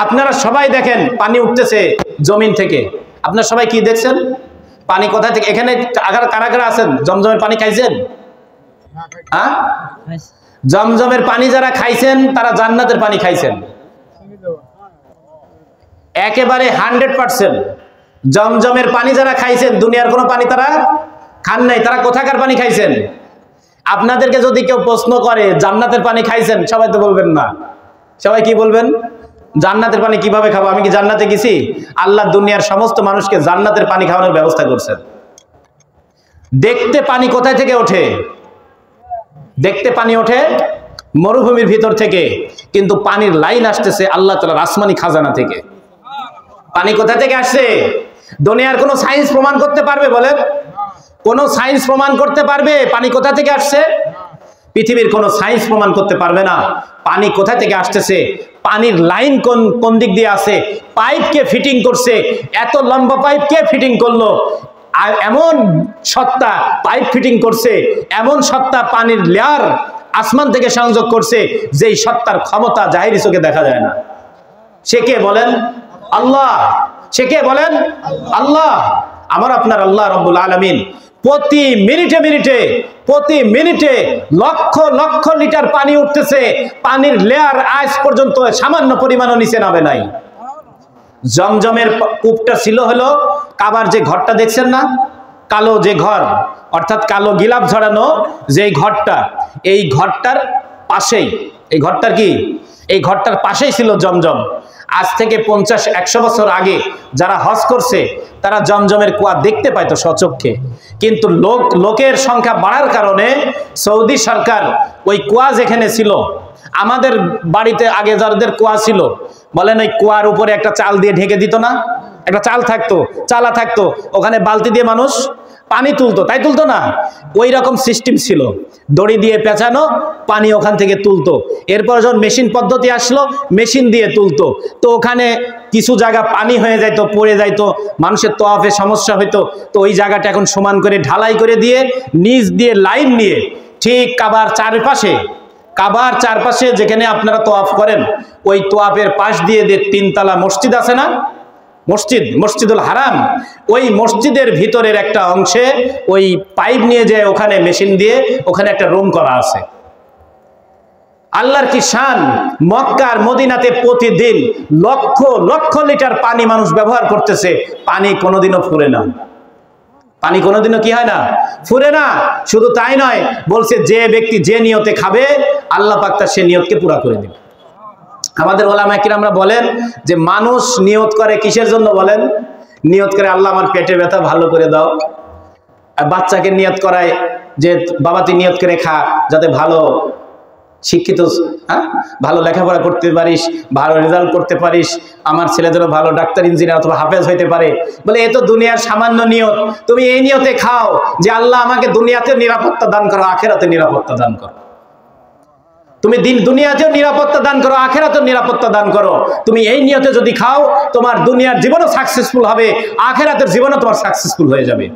আপনারা সবাই দেখেন পানি উঠতেছে জমিন থেকে। আপনারা সবাই কি দেখছেন? পানি কোথা থেকে? এখানে কারা কারা আছেন জমজমের পানি খাইছেন? হ্যাঁ, জমজমের পানি যারা খাইছেন তারা জান্নাতের পানি খাইছেন একেবারে 100%। জমজমের পানি যারা খাইছেন, দুনিয়ার কোনো পানি তারা খান নাই। তারা কোথাকার পানি খাইছেন? আপনাদেরকে যদি কেউ প্রশ্ন করে জান্নাতের পানি খাইছেন, সবাই তো বলবেন না। সবাই কি বলবেন? জান্নাতের পানি কিভাবে খাবো? আমি কি জান্নাতে গেছি? আল্লাহ দুনিয়ার সমস্ত মানুষকে জান্নাতের পানি খাওয়ানোর ব্যবস্থা করছেন। দেখতে পানি কোথায় থেকে ওঠে? দেখতে পানি ওঠে মরুভূমির ভিতর থেকে, কিন্তু পানির লাইন আসতেছে আল্লাহ তাআলার আসমানি খাজানা থেকে। পানি কোথা থেকে আসছে? দুনিয়ার কোনো সায়েন্স প্রমাণ করতে পারবে বলেন? কোন সায়েন্স প্রমাণ করতে পারবে পানি কোথা থেকে আসছে? পৃথিবীর কোন সায়েন্স প্রমাণ করতে পারবে না পানি কোথা থেকে আসতেছে। পানির লাইন কোন দিক দিয়ে আছে? পাইপ কে ফিটিং করছে? এত লম্বা পাইপ কে ফিটিং করলো? আর এমন সত্তা পাইপ ফিটিং করছে, এমন সত্তা পানির লেয়ার আসমান থেকে সংযোগ করছে, যেই সত্তার ক্ষমতা জাহিরি চোখে দেখা যায় না। সে কে বলেন? আল্লাহ। সে কে বলেন? আল্লাহ। আমার আপনার আল্লাহ রাব্বুল আলামিন প্রতি মিনিটে লক্ষ লক্ষ লিটার পানি উঠতেছে। পানির লেয়ার আজ পর্যন্ত সামান্য পরিমাণও নিচে নামে নাই। জমজমের কূপটা ছিল হলো কাবার যে ঘরটা দেখছেন না, কালো যে ঘর, অর্থাৎ কালো গিলাপ ঝরানো যে ঘরটা, এই ঘরটার পাশেই, এই ঘরটার কি, এই ঘরটার পাশেই ছিল জমজম। আজ থেকে 50-100 বছর আগে যারা হজ করছে তারা জমজমের কুয়া দেখতে পাইতো সচক্ষে, কিন্তু লোকের সংখ্যা বাড়ার কারণে সৌদি সরকার ওই কুয়া যেখানে ছিল, আমাদের বাড়িতে আগে যাদের কুয়া ছিল, বলেন ওই কুয়ার উপরে একটা চাল দিয়ে ঢেকে দিত না? একটা চাল থাকতো, চালা থাকতো, ওখানে বালতি দিয়ে মানুষ পানি তুলতো, তাই তুলতো না? ওই রকম সিস্টেম ছিল, দড়ি দিয়ে পেঁচানো, পানি ওখান থেকে তুলতো। এরপর যখন মেশিন পদ্ধতি আসলো, মেশিন দিয়ে তুলতো। তো ওখানে কিছু জায়গা পানি হয়ে যাইতো, পড়ে যাইতো, মানুষের তোয়াফে সমস্যা হইতো। তো ওই জায়গাটা এখন সমান করে ঢালাই করে দিয়ে নিচ দিয়ে লাইন নিয়ে ঠিক কাবার চারপাশে, কাবার চারপাশে যেখানে আপনারা তোয়াফ করেন, ওই তোয়াফের পাশ দিয়ে যে 3 তলা মসজিদ আছে না, মসজিদুল হারাম, ওই মসজিদের ভিতরের একটা অংশে ওই পাইপ নিয়ে যায়, ওখানে মেশিন দিয়ে ওখানে একটা রুম করা আছে। আল্লাহর কি শান! মক্কার মদিনাতে প্রতিদিন লক্ষ লক্ষ লিটার পানি মানুষ ব্যবহার করতেছে, পানি কোনোদিনও ফুরে না, পানি কোনোদিনও কি হয় না, ফুরে না। শুধু তাই নয়, বলছে যে ব্যক্তি যে নিয়তে খাবে আল্লাহ পাক তার সে নিয়তকে পুরা করে দেবে। আমাদের ওলামা কিরামরা বলেন যে মানুষ নিয়ত করে কিসের জন্য বলেন? নিয়ত করে আল্লাহ আমার পেটে ব্যথা ভালো করে দাও। বাচ্চাকে নিয়ত করায় যে বাবা তুই নিয়ত করে খা, যাতে ভালো শিক্ষিত, ভালো লেখাপড়া করতে পারিস, ভালো রেজাল্ট করতে পারিস, আমার ছেলে যেন ভালো ডাক্তার, ইঞ্জিনিয়ার অথবা হাফেজ হইতে পারে। বলে এ তো দুনিয়ার সামান্য নিয়ত, তুমি এই নিয়তে খাও যে আল্লাহ আমাকে দুনিয়াতে নিরাপত্তা দান করো, আখেরাতে নিরাপত্তা দান করো। তুমি দুনিয়াতেও নিরাপত্তা দান করো, আখেরাতেও নিরাপত্তা দান করো। তুমি এই নিয়তে যদি খাও, তোমার দুনিয়ার জীবনও সাকসেসফুল হবে, আখেরাতের জীবনও তোমার সাকসেসফুল হয়ে যাবে,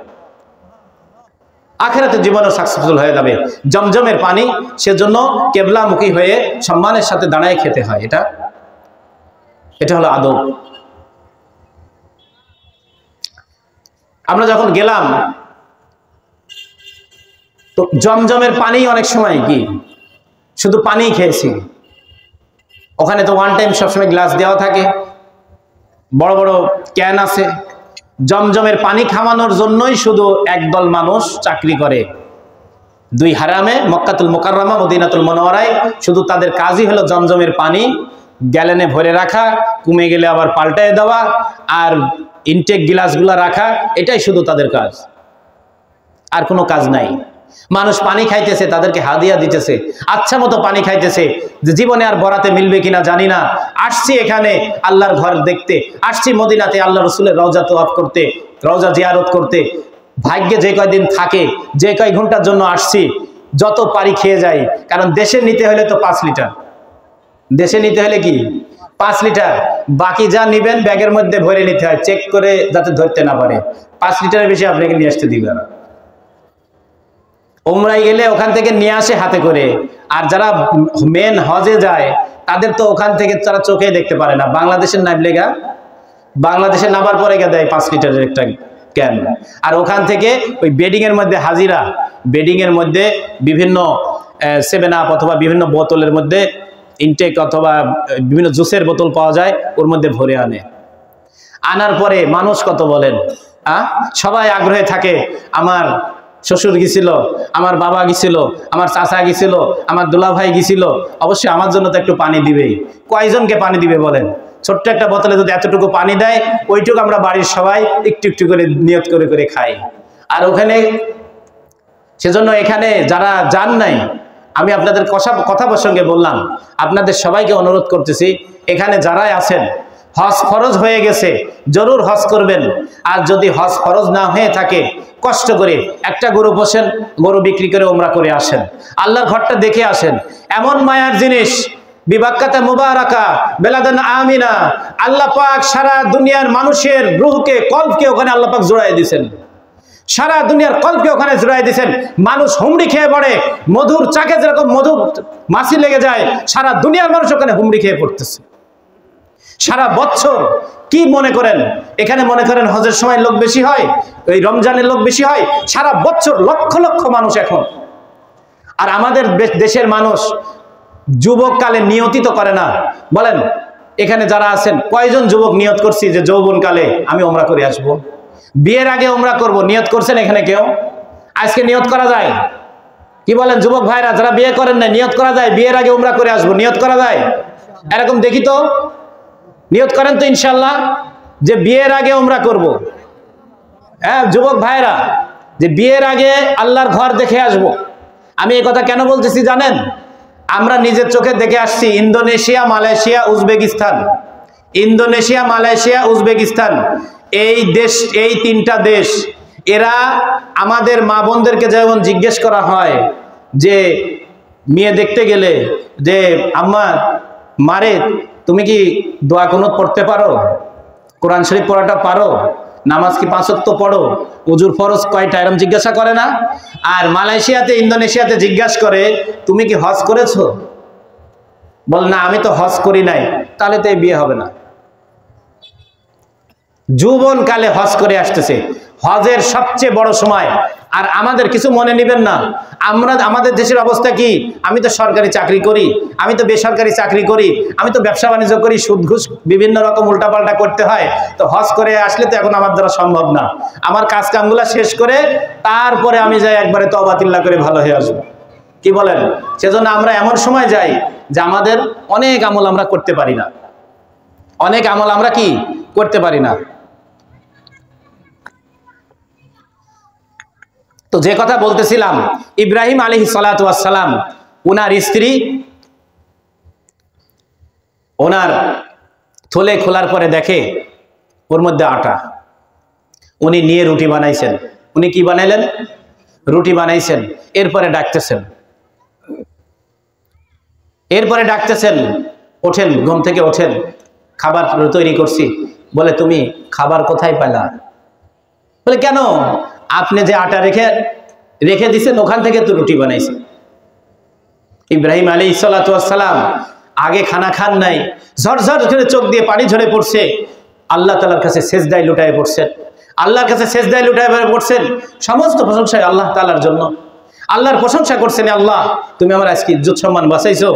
আখেরাতের জীবনও সাকসেসফুল হয়ে যাবে। জমজমের পানি সেজন্য কেবলামুখী হয়ে সম্মানের সাথে দাঁড়ায় খেতে হয়। এটা হলো আদব। আমরা যখন গেলাম তো জমজমের পানি অনেক সময় কি শুধু পানি খেয়েছি, ওখানে তো ওয়ান টাইম সবসময় গ্লাস দেওয়া থাকে, বড় বড় ক্যান আছে। জমজমের পানি খাওয়ানোর জন্যই শুধু একদল মানুষ চাকরি করে 2 হারামে, মক্কাতুল মুকাররমা, মদিনাতুল মুনাওয়ারায়। শুধু তাদের কাজই হলো জমজমের পানি গ্যালেনে ভরে রাখা, কমে গেলে আবার পাল্টায় দেওয়া, আর ইনটেক গ্লাসগুলো রাখা, এটাই শুধু তাদের কাজ, আর কোনো কাজ নাই। মানুষ পানি খাইতেছে, তাদেরকে হাদিয়া দিতেছে, আচ্ছা মতো পানি খাইতেছে। যে জীবনে আর বরাতে মিলবে কিনা জানি না, আসছি এখানে আল্লাহর ঘর দেখতে, আসছি মদিনাতে আল্লাহ রসুলের রওজা তোয়াফ করতে, রওজা জিয়ারত করতে। ভাগ্যে যে কয়দিন থাকে, যে কয় ঘন্টার জন্য আসছি, যত পারি খেয়ে যাই। কারণ দেশে নিতে হলে তো 5 লিটার, দেশে নিতে হলে কি 5 লিটার, বাকি যা নিবেন ব্যাগের মধ্যে ভরে নিতে হয়, চেক করে যাতে ধরতে না পারে। 5 লিটারের বেশি আপনাকে নিয়ে আসতে দিবে না। উমরায় গেলে ওখান থেকে নিয়ে আসে হাতে করে, আর যারা মেন হজে যায় তাদের তো ওখান থেকে তারা চোখে দেখতে পারে না। বাংলাদেশের নামলেগা, বাংলাদেশে নামার পরে গিয়ে দেয় 5 লিটারের একটা ক্যান। আর ওখান থেকে ওই বেডিং এর মধ্যে হাজিরা, বেডিং এর মধ্যে বিভিন্ন 7 আপ অথবা বিভিন্ন বোতলের মধ্যে ইনটেক অথবা বিভিন্ন জুসের বোতল পাওয়া যায়, ওর মধ্যে ভরে আনে। আনার পরে মানুষ কত বলেন, সবাই আগ্রহে থাকে। আমার শ্বশুর গেছিল, আমার বাবা গেছিল, আমার চাচা গেছিল, আমার দুলা ভাই গেছিল, অবশ্যই আমার জন্য তো একটু পানি দিবেই। কয়জনকে পানি দিবে বলেন? ছোট্ট একটা বোতলে যদি এতটুকু পানি দেয়, ওইটুকু আমরা বাড়ির সবাই একটু একটু করে নিয়ত করে করে খাই। আর ওখানে সেজন্য এখানে যারা যান নাই, আমি আপনাদের কথা প্রসঙ্গে বললাম, আপনাদের সবাইকে অনুরোধ করতেছি, এখানে যারাই আছেন হজ ফরজ হয়ে গেছে, জরুর হজ করবেন। আর যদি হজ ফরজ না হয়ে থাকে, কষ্ট করে একটা গরু পোষেন, গরু বিক্রি করে উমরা করে আসেন, আল্লাহর ঘরটা দেখে আসেন। এমন মায়ার জিনিস, বিবাক্কাতা মুবারাকা বেলাদান আমিনা। আল্লাহ পাক সারা দুনিয়ার মানুষের রূহকে, কলবকে ওখানে আল্লাহ পাক জোড়ায় দিয়েছেন, সারা দুনিয়ার কলবকে ওখানে জোড়ায় দিয়েছেন। মানুষ হুমড়ি খেয়ে পড়ে, মধুর চাকে যেরকম মধু মাছি লেগে যায়, সারা দুনিয়ার মানুষ ওখানে হুমড়ি খেয়ে পড়তেছে সারা বছর। কি মনে করেন এখানে মনে করেন হজের সময় লোক বেশি হয়, ওই রমজানের লোক বেশি হয়? সারা বছর লক্ষ লক্ষ মানুষ এখন। আর আমাদের দেশের মানুষ যুবককালে নিয়তিত করে না। বলেন এখানে যারা আছেন কয়জন যুবক নিয়ত করছি যে যৌবনকালে আমি ওমরা করে আসবো, বিয়ের আগে ওমরা করব? নিয়ত করছেন এখানে কেউ? আজকে নিয়ত করা যায়? কি বলেন যুবক ভাইরা যারা বিয়ে করেন না, নিয়ত করা যায় বিয়ের আগে ওমরা করে আসবো? নিয়ত করা যায়? এরকম দেখি তো, নিয়ত করেন তো ইনশাল্লাহ যে বিয়ের আগে ওমরা করব। হ্যাঁ যুবক ভাইরা, যে বিয়ের আগে আল্লাহর ঘর দেখে আসব। আমি এই কথা কেন বলতেছি জানেন? আমরা নিজের চোখে দেখে আসছি Indonesia, Malaysia, Uzbekistan, Indonesia, Malaysia, Uzbekistan, এই দেশ, এই 3টা দেশ, এরা আমাদের মা বোনদেরকে যেমন জিজ্ঞেস করা হয় যে মেয়ে দেখতে গেলে যে আম্মা মারে তুমি কি দোয়া কুনুত পড়তে পারো, কোরআন শরীফ পড়াটা পারো, নামাজ কি 5 ওয়াক্ত পড়ো, ওযুর ফরজ কয়টা, এরকম জিজ্ঞাসা করে না? আর মালয়েশিয়াতে, ইন্দোনেশিয়াতে জিজ্ঞাসা করে তুমি কি হজ করেছো? বল না আমি তো হজ করি নাই, তাহলে তো এই বিয়ে হবে না। যৌবন কালে হজ করে আসতেছে, হজের সবচেয়ে বড় সময়। আর আমাদের কিছু মনে নেবেন না, আমাদের দেশের অবস্থা কি? আমি তো সরকারি চাকরি করি, আমি তো বেসরকারি চাকরি করি, আমি তো ব্যবসা বাণিজ্য করি, সুদ ঘুষ বিভিন্ন রকম উল্টাপাল্টা করতে হয়, তো হজ করে আসলে তো এখন আমার দ্বারা সম্ভব না। আমার কাজ কামগুলা শেষ করে তারপরে আমি যাই একবারে তওবাতিল্লাহ করে ভালো হয়ে আসবো, কি বলেন? সেজন্য আমরা এমন সময় যাই যে আমাদের অনেক আমল আমরা করতে পারি না, অনেক আমল আমরা কি করতে পারি না। তো যে কথা বলতেছিলাম, ইব্রাহিম আলাইহিস সালাতু ওয়াস সালাম, ওনার স্ত্রী ওনার থলে খোলার পরে দেখে ওর মধ্যে আটা। উনি নিয়ে রুটি বানাইছেন। উনি কি বানাইলেন? রুটি বানাইছেন। এরপরে ডাকতেছেন, ওঠেন, ঘুম থেকে ওঠেন, খাবার তৈরি করছি। বলে তুমি খাবার কোথায় পেলা? বলে কেন? আপনি যে আটা রেখে দিছেন ওখান থেকে তো রুটি বানাইছে। ইব্রাহিম আলাইহিস সালাতু ওয়াস সালাম আগে খানা খান নাই, ঝরঝর করে চোখ দিয়ে পানি ঝরে পড়ছে, আল্লাহ তাআলার কাছে সেজদায় লুটায় পড়ছেন। আল্লাহর কাছে সেজদায় লুটায় পড়ছেন। সমস্ত প্রশংসা আল্লাহ তাআলার জন্য। আল্লাহর প্রশংসা করছেন, আল্লাহ তুমি আমার আজকে ইজ্জত সম্মান বাঁচাইছো,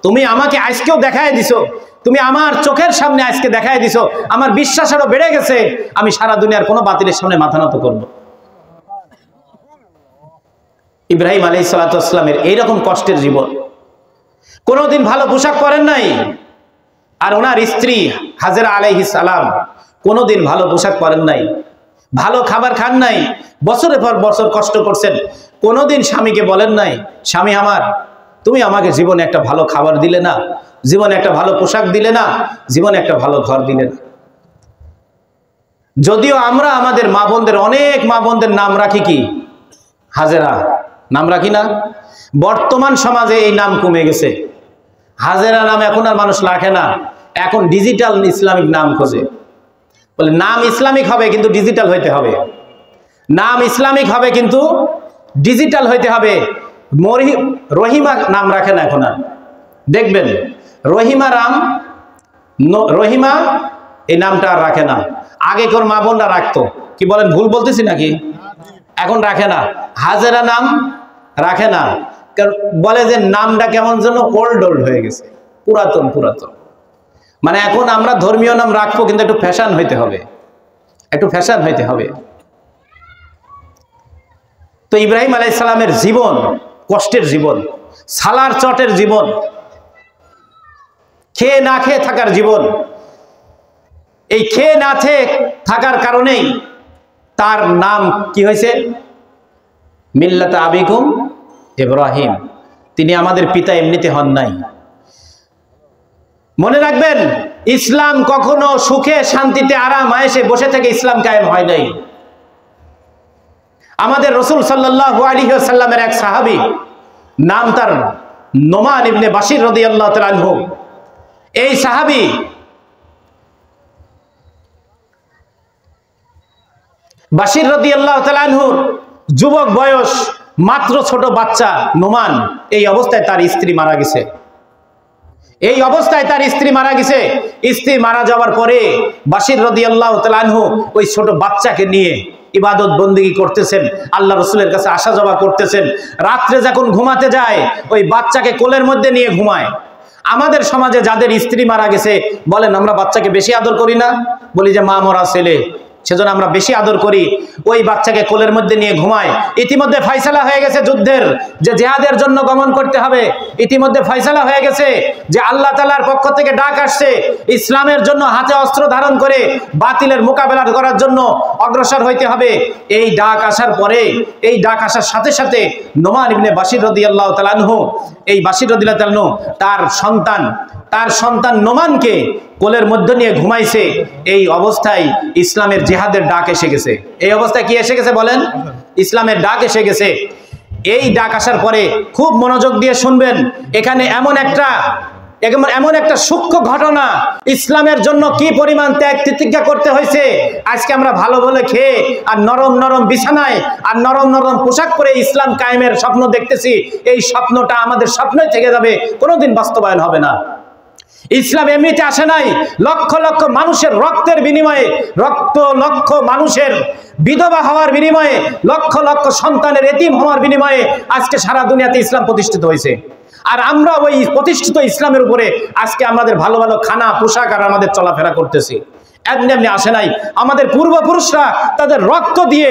তুমি আমাকে আজকেও দেখায় দিছো, তুমি আমার চোখের সামনে আজকে দেখায় দিছো, আমার বিশ্বাস আরো বেড়ে গেছে, আমি সারা দুনিয়ার কোনো বাতিলের সামনে মাথা নত করবো। ইব্রাহিম আলাইহিস সালাতু ওয়াস সালামের এইরকম কষ্টের জীবন, কোনোদিন ভালো পোশাক পরেন নাই। আর ওনার স্ত্রী হাজেরা আলাইহিস সালাম কোনোদিন ভালো পোশাক পরেন নাই, ভালো খাবার খান নাই, বছরের পর বছর কষ্ট করছেন। কোনোদিন স্বামীকে বলেন নাই, স্বামী আমার তুমি আমাকে জীবনে একটা ভালো খাবার দিলে না, জীবনে একটা ভালো পোশাক দিলে না, জীবনে একটা ভালো ঘর দিলে না। যদিও আমরা আমাদের মা বোনদের, অনেক মা বোনদের নাম রাখি কি হাজেরা, নাম রাখি না? বর্তমান সমাজে এই নাম কমে গেছে। হাজেরা নাম এখন আর মানুষ রাখে না, এখন ডিজিটাল ইসলামিক নাম খোঁজে। বলে নাম ইসলামিক হবে কিন্তু ডিজিটাল হইতে হবে, নাম ইসলামিক হবে কিন্তু ডিজিটাল হইতে হবে। রহিমা নাম রাখে না এখন আর, দেখবেন রহিমা এই নামটা আর রাখে না। আগে কোন মা বোনরা রাখতো, কি বলেন? ভুল বলতেছি নাকি? এখন রাখে না, হাজেরা নাম রাখে না। বলে যে নামটা কেমন যেন ওল্ড হয়ে গেছে, পুরাতন। মানে এখন আমরা ধর্মীয় নাম রাখবো কিন্তু একটু ফ্যাশন হইতে হবে, তো ইব্রাহিম আলাইহিস সালামের জীবন কষ্টের জীবন, সালার চটের জীবন, খেয়ে না খেয়ে থাকার জীবন। এই খেয়ে না খেয়ে থাকার কারণেই তার নাম কি হয়েছে? মিল্লাত আবিকুম ইব্রাহিম। তিনি আমাদের পিতা এমনিতে হন নাই। মনে রাখবেন, ইসলাম কখনো সুখে শান্তিতে আরাম আয়েশে বসে থেকে ইসলাম কায়েম হয় নাই। আমাদের রাসূল সাল্লাল্লাহু আলাইহি ওয়াসাল্লামের এক সাহাবী, নাম তার নোমান ইবনে বাশির রাদিয়াল্লাহু তাআলা আনহু। এই সাহাবী বাশির রাদিয়াল্লাহু তাআলা আনহুর যুবক বয়স, মাত্র ছোট বাচ্চা নোমান, এই অবস্থায় তার স্ত্রী মারা গেছে। স্ত্রী মারা যাওয়ার পরে বাশির রাদিয়াল্লাহু তাআলা আনহু ওই ছোট বাচ্চাকে নিয়ে ইবাদত বন্দেগী করতেছেন, আল্লাহ রাসূলের কাছে আসা যাওয়া করতেছেন। রাত্রে যখন ঘুমাতে যায় ওই বাচ্চাকে কোলের মধ্যে নিয়ে ঘুমায়। আমাদের সমাজে যাদের স্ত্রী মারা গেছে বলেন আমরা বাচ্চাকে বেশি আদর করি না? বলি যে মা মরা ছেলে, সেজন্য আমরা বেশি আদর করি। ওই বাচ্চাকে কোলের মধ্যে নিয়ে ঘুমায়। ইতিমধ্যে ফয়সালা হয়ে গেছে যুদ্ধের, যে জিহাদের জন্য গমন করতে হবে। ইতিমধ্যে ফয়সালা হয়ে গেছে যে আল্লাহ তাআলার পক্ষ থেকে ডাক আসছে, ইসলামের জন্য হাতে অস্ত্র ধারণ করে বাতিলের মোকাবেলা করার জন্য অগ্রসর হইতে হবে। এই ডাক আসার পরে, এই ডাক আসার সাথে সাথে নোমান ইবনে বাশির রাদিয়াল্লাহু তাআলা আনহু, এই বাশির রাদিয়াল্লাহু তাআলা আনহু তার সন্তান নোমানকে কোলের মধ্যে নিয়ে ঘুমাইছে। এই অবস্থায় ইসলামের জিহাদের ডাক এসে গেছে। এই অবস্থায় কি এসে গেছে বলেন? ইসলামের ডাক এসে গেছে। এই ডাক আসার পরে খুব মনোযোগ দিয়ে শুনবেন, এখানে এমন একটা সূক্ষ্ম ঘটনা, ইসলামের জন্য কি পরিমাণ ত্যাগ তিতিক্ষা করতে হয়েছে। আজকে আমরা ভালো বলে খেয়ে আর নরম নরম বিছানায় আর নরম নরম পোশাক পরে ইসলাম কায়েমের স্বপ্ন দেখতেছি। এই স্বপ্নটা আমাদের স্বপ্নই থেকে যাবে, কোনোদিন বাস্তবায়ন হবে না। ইসলাম এমনিতে আসে নাই, লক্ষ লক্ষ মানুষের রক্তের বিনিময়ে, লক্ষ মানুষের বিধবা হওয়ার বিনিময়ে, লক্ষ লক্ষ সন্তানের এতিম হওয়ার বিনিময়ে আজকে সারা দুনিয়াতে ইসলাম প্রতিষ্ঠিত হয়েছে। আর আমরা ওই প্রতিষ্ঠিত ইসলামের উপরে আজকে আমাদের ভালো ভালো খানা পোশাক আর আমাদের চলাফেরা করতেছি। এমনি এমনি আসে নাই। আমাদের পূর্বপুরুষরা তাদের রক্ত দিয়ে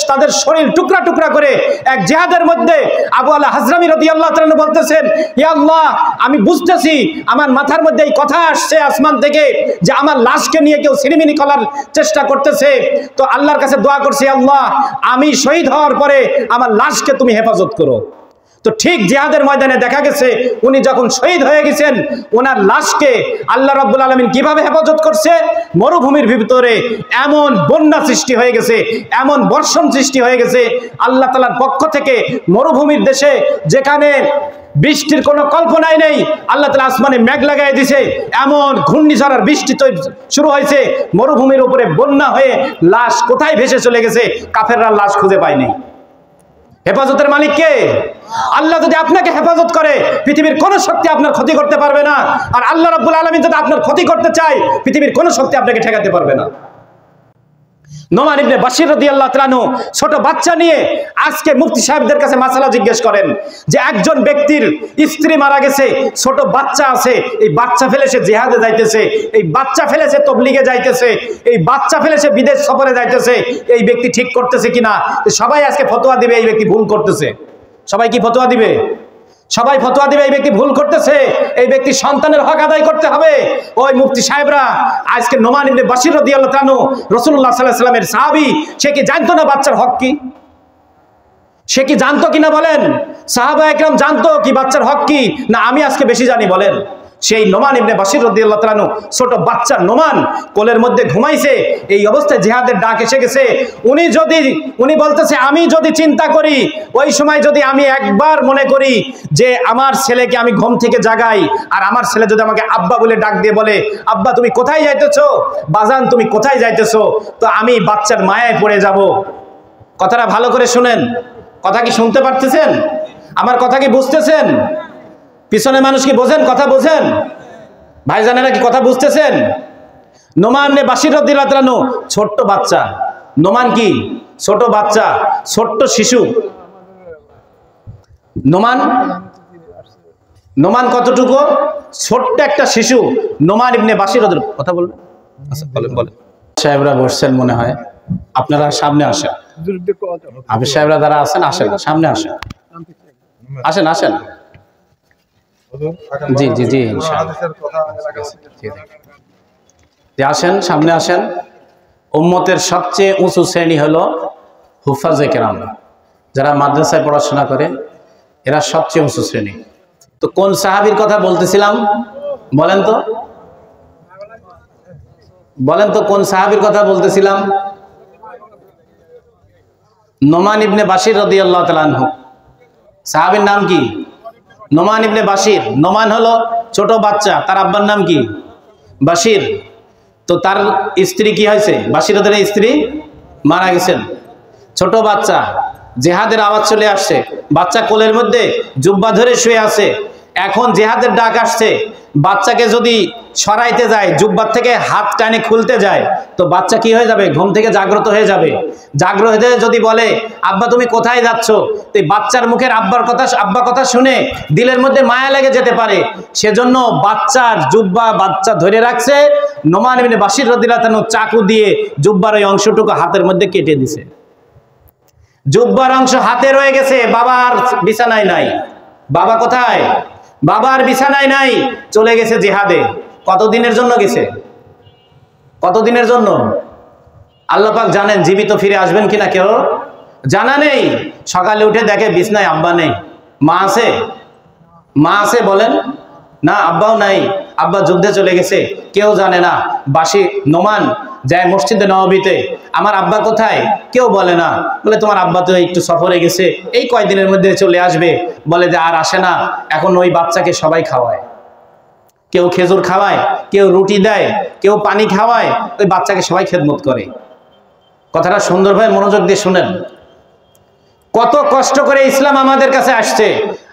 তাদের শরীর টুকরা টুকরা করে এক জিহাদের মধ্যে আবু আলা হাজরামি রাদিয়াল্লাহু তাআলা বলতেছেন, ইয়া আল্লাহ, আমি বুঝতেছি আমার মাথার মধ্যে এই কথা আসছে আসমান থেকে যে আমার লাশকে নিয়ে কেউ সিরিমিনি করার চেষ্টা করতেছে। তো আল্লাহর কাছে দোয়া করছি, আল্লাহ আমি শহীদ হওয়ার পরে আমার লাশকে তুমি হেফাজত করো। তো ঠিক জিহাদের ময়দানে দেখা গেছে উনি যখন শহীদ হয়ে গেছেন, ওনার লাশকে আল্লাহ রাব্বুল আলামিন কিভাবে হেফাজত করছে? মরুভূমির ভিতরে এমন বন্যা সৃষ্টি হয়ে গেছে, এমন বর্ষণ সৃষ্টি হয়ে গেছে আল্লাহ তাআলার পক্ষ থেকে। মরুভূমির দেশে যেখানে বৃষ্টির কোনো কল্পনাই নেই, আল্লাহ তাআলা আসমানে মেঘ লাগাই দিয়েছে, এমন ঘূর্ণিঝড় আর বৃষ্টি শুরু হয়েছে, মরুভূমির উপরে বন্যা হয়ে লাশ কোথায় ভেসে চলে গেছে, কাফেররা লাশ খুঁজে পায়নি। হেফাজতের মালিক কে? আল্লাহ যদি আপনাকে হেফাজত করে পৃথিবীর কোন শক্তি আপনার ক্ষতি করতে পারবে না। আর আল্লাহ রাব্বুল আলামিন যদি আপনার ক্ষতি করতে চায় পৃথিবীর কোন শক্তি আপনাকে ঠেকাতে পারবে না। নোমান ইবনে বাশির রাদিয়াল্লাহু তাআলা ছোট বাচ্চা নিয়ে আজকে মুফতি সাহেবদের কাছে মাসালা জিজ্ঞেস করেন যে একজন ব্যক্তির স্ত্রী মারা গেছে, ছোট বাচ্চা আছে, এই বাচ্চা ফেলে সে জিহাদে যাইতেছে, এই বাচ্চা ফেলে সে তবলিগে যাইতেছে, এই বাচ্চা ফেলে সে বিদেশ সফরে যাইতেছে, এই ব্যক্তি ঠিক করতেছে কিনা? সবাই আজকে ফতোয়া দিবে এই ব্যক্তি ভুল করতেছে। সবাই কি ফতোয়া দিবে? সবাই ফতোয়া দিবে এই ব্যক্তি ভুল করতেছে, এই ব্যক্তি সন্তানের হক আদায় করতে হবে। ওই মুফতি সাহেবরা আজকে নোমান ইবনে বাশির রাদিয়াল্লাহু তাআলা রাসূলুল্লাহ সাল্লাল্লাহু আলাইহি ওয়াসাল্লামের সাহাবী, সে কি জানতো না বাচ্চার হক কি? সে কি জানতো কিনা বলেন? সাহাবা একরাম জানতো কি বাচ্চার হক কি? না আমি আজকে বেশি জানি বলেন? সেই নোমান ইবনে বাশির রাদিয়াল্লাহু তাআলা ছোট বাচ্চা নোমান কোলের মধ্যে ঘুমাইছে, এই অবস্থায় জিহাদের ডাক এসে গেছে। উনি বলতেছে আমি যদি চিন্তা করি, ওই সময় যদি আমি একবার মনে করি যে আমার ছেলেকে আমি ঘুম থেকে জাগাই, আর আমার ছেলে যদি আমাকে আব্বা বলে ডাক দিয়ে বলে, আব্বা তুমি কোথায় যাইতেছো, বাজান তুমি কোথায় যাইতেছো, তো আমি বাচ্চার মায়ায় পড়ে যাব। কথাটা ভালো করে শুনেন। কথা কি শুনতে পারতেছেন? আমার কথা কি বুঝতেছেন? পিছনে মানুষ কি বোঝেন? কথা বোঝেন? ভাইজানেরা কি কথা বুঝতেছেন? নোমান ইবনে বাশির রাদিয়াল্লাহু তাআলা ছোট্ট বাচ্চা। নোমান কি? ছোট বাচ্চা, ছোট্ট শিশু। নোমান কতটুকু? ছোট্ট একটা শিশু। নোমান ইবনে বাশির রাদিয়াল্লাহু কথা বলবেন? আচ্ছা বলেন। সাহেবরা বসছেন মনে হয়, আপনারা সামনে আসেন। আবির সাহেবরা যারা আছেন আসেন, সামনে আসেন, আসেন আসেন। জি জি জি আসেন, সামনে আসেন। উম্মতের সবচেয়ে উঁচু শ্রেণী হলো হুফাজে কেরাম, যারা মাদ্রাসায় পড়াশোনা করে, এরা সবচেয়ে উঁচু শ্রেণী। তো কোন সাহাবীর কথা বলতেছিলাম বলেন তো? বলেন তো কোন সাহাবীর কথা বলতেছিলাম? নোমান ইবনে বাশির রাদিয়াল্লাহু তাআলা আনহু। সাহাবীর নাম কি? নোমান ইবনে বাশির। নোমান হলো ছোট বাচ্চা, তার আব্বার নাম কি? বাশির। তো তার স্ত্রী কি হয়েছে? বাশিরের স্ত্রী মারা গেছেন। ছোট বাচ্চা, জিহাদের আওয়াজ চলে আসছে, বাচ্চা কোলের মধ্যে জুব্বা ধরে শুয়ে আছে। এখন জিহাদের ডাক আসছে, বাচ্চাকে যদি সরাইতে যায়, জুব্বার থেকে হাত টানে খুলতে যায়, তো বাচ্চা কি হয়ে যাবে? ঘুম থেকে জাগ্রত হয়ে যাবে। জাগ্রত হয়ে যদি বলে আব্বা তুমি কোথায় যাচ্ছ, তো বাচ্চার মুখের আব্বা কথা শুনে দিলের মধ্যে মায়া লেগে যেতে পারে। সেজন্য বাচ্চার জুব্বা বাচ্চা ধরে রাখছে। নোমান ইবনে বাশির রাদিয়াল্লাহু তাআলা চাকু দিয়ে জুব্বার ওই অংশটুকু হাতের মধ্যে কেটে দিছে। জুব্বার অংশ হাতে রয়ে গেছে, বাবার বিছানায় নাই। বাবা কোথায়? বাবার বিছানায় নাই, চলে গেছে জিহাদে। কতদিনের জন্য গেছে? কতদিনের জন্য? আল্লাহ পাক জানেন, জীবিত ফিরে আসবেন কিনা কেউ জানা নেই। সকালে উঠে দেখে বিছানায় আব্বা নেই। মা আছে? মা আছে বলেন? না, আব্বাও নাই, আব্বা যুদ্ধে চলে গেছে, কেউ জানে না। বাসি নোমান যায় মসজিদে নববীতে, আমার আব্বা কোথায়? কেউ বলে না। বলে তোমার আব্বা তো একটু সফরে গেছে, এই কয়দিনের মধ্যে চলে আসবে। বলে যে আর আসে না। এখন ওই বাচ্চাকে সবাই খাওয়ায়, কেউ খেজুর খাওয়ায়, কেউ রুটি দেয়, কেউ পানি খাওয়ায়, ওই বাচ্চাকে সবাই খেদমত করে। কথাটা সুন্দরভাবে মনোযোগ দিয়ে শুনেন। কত কষ্ট করে ইসলাম আমাদের কাছে আসছে,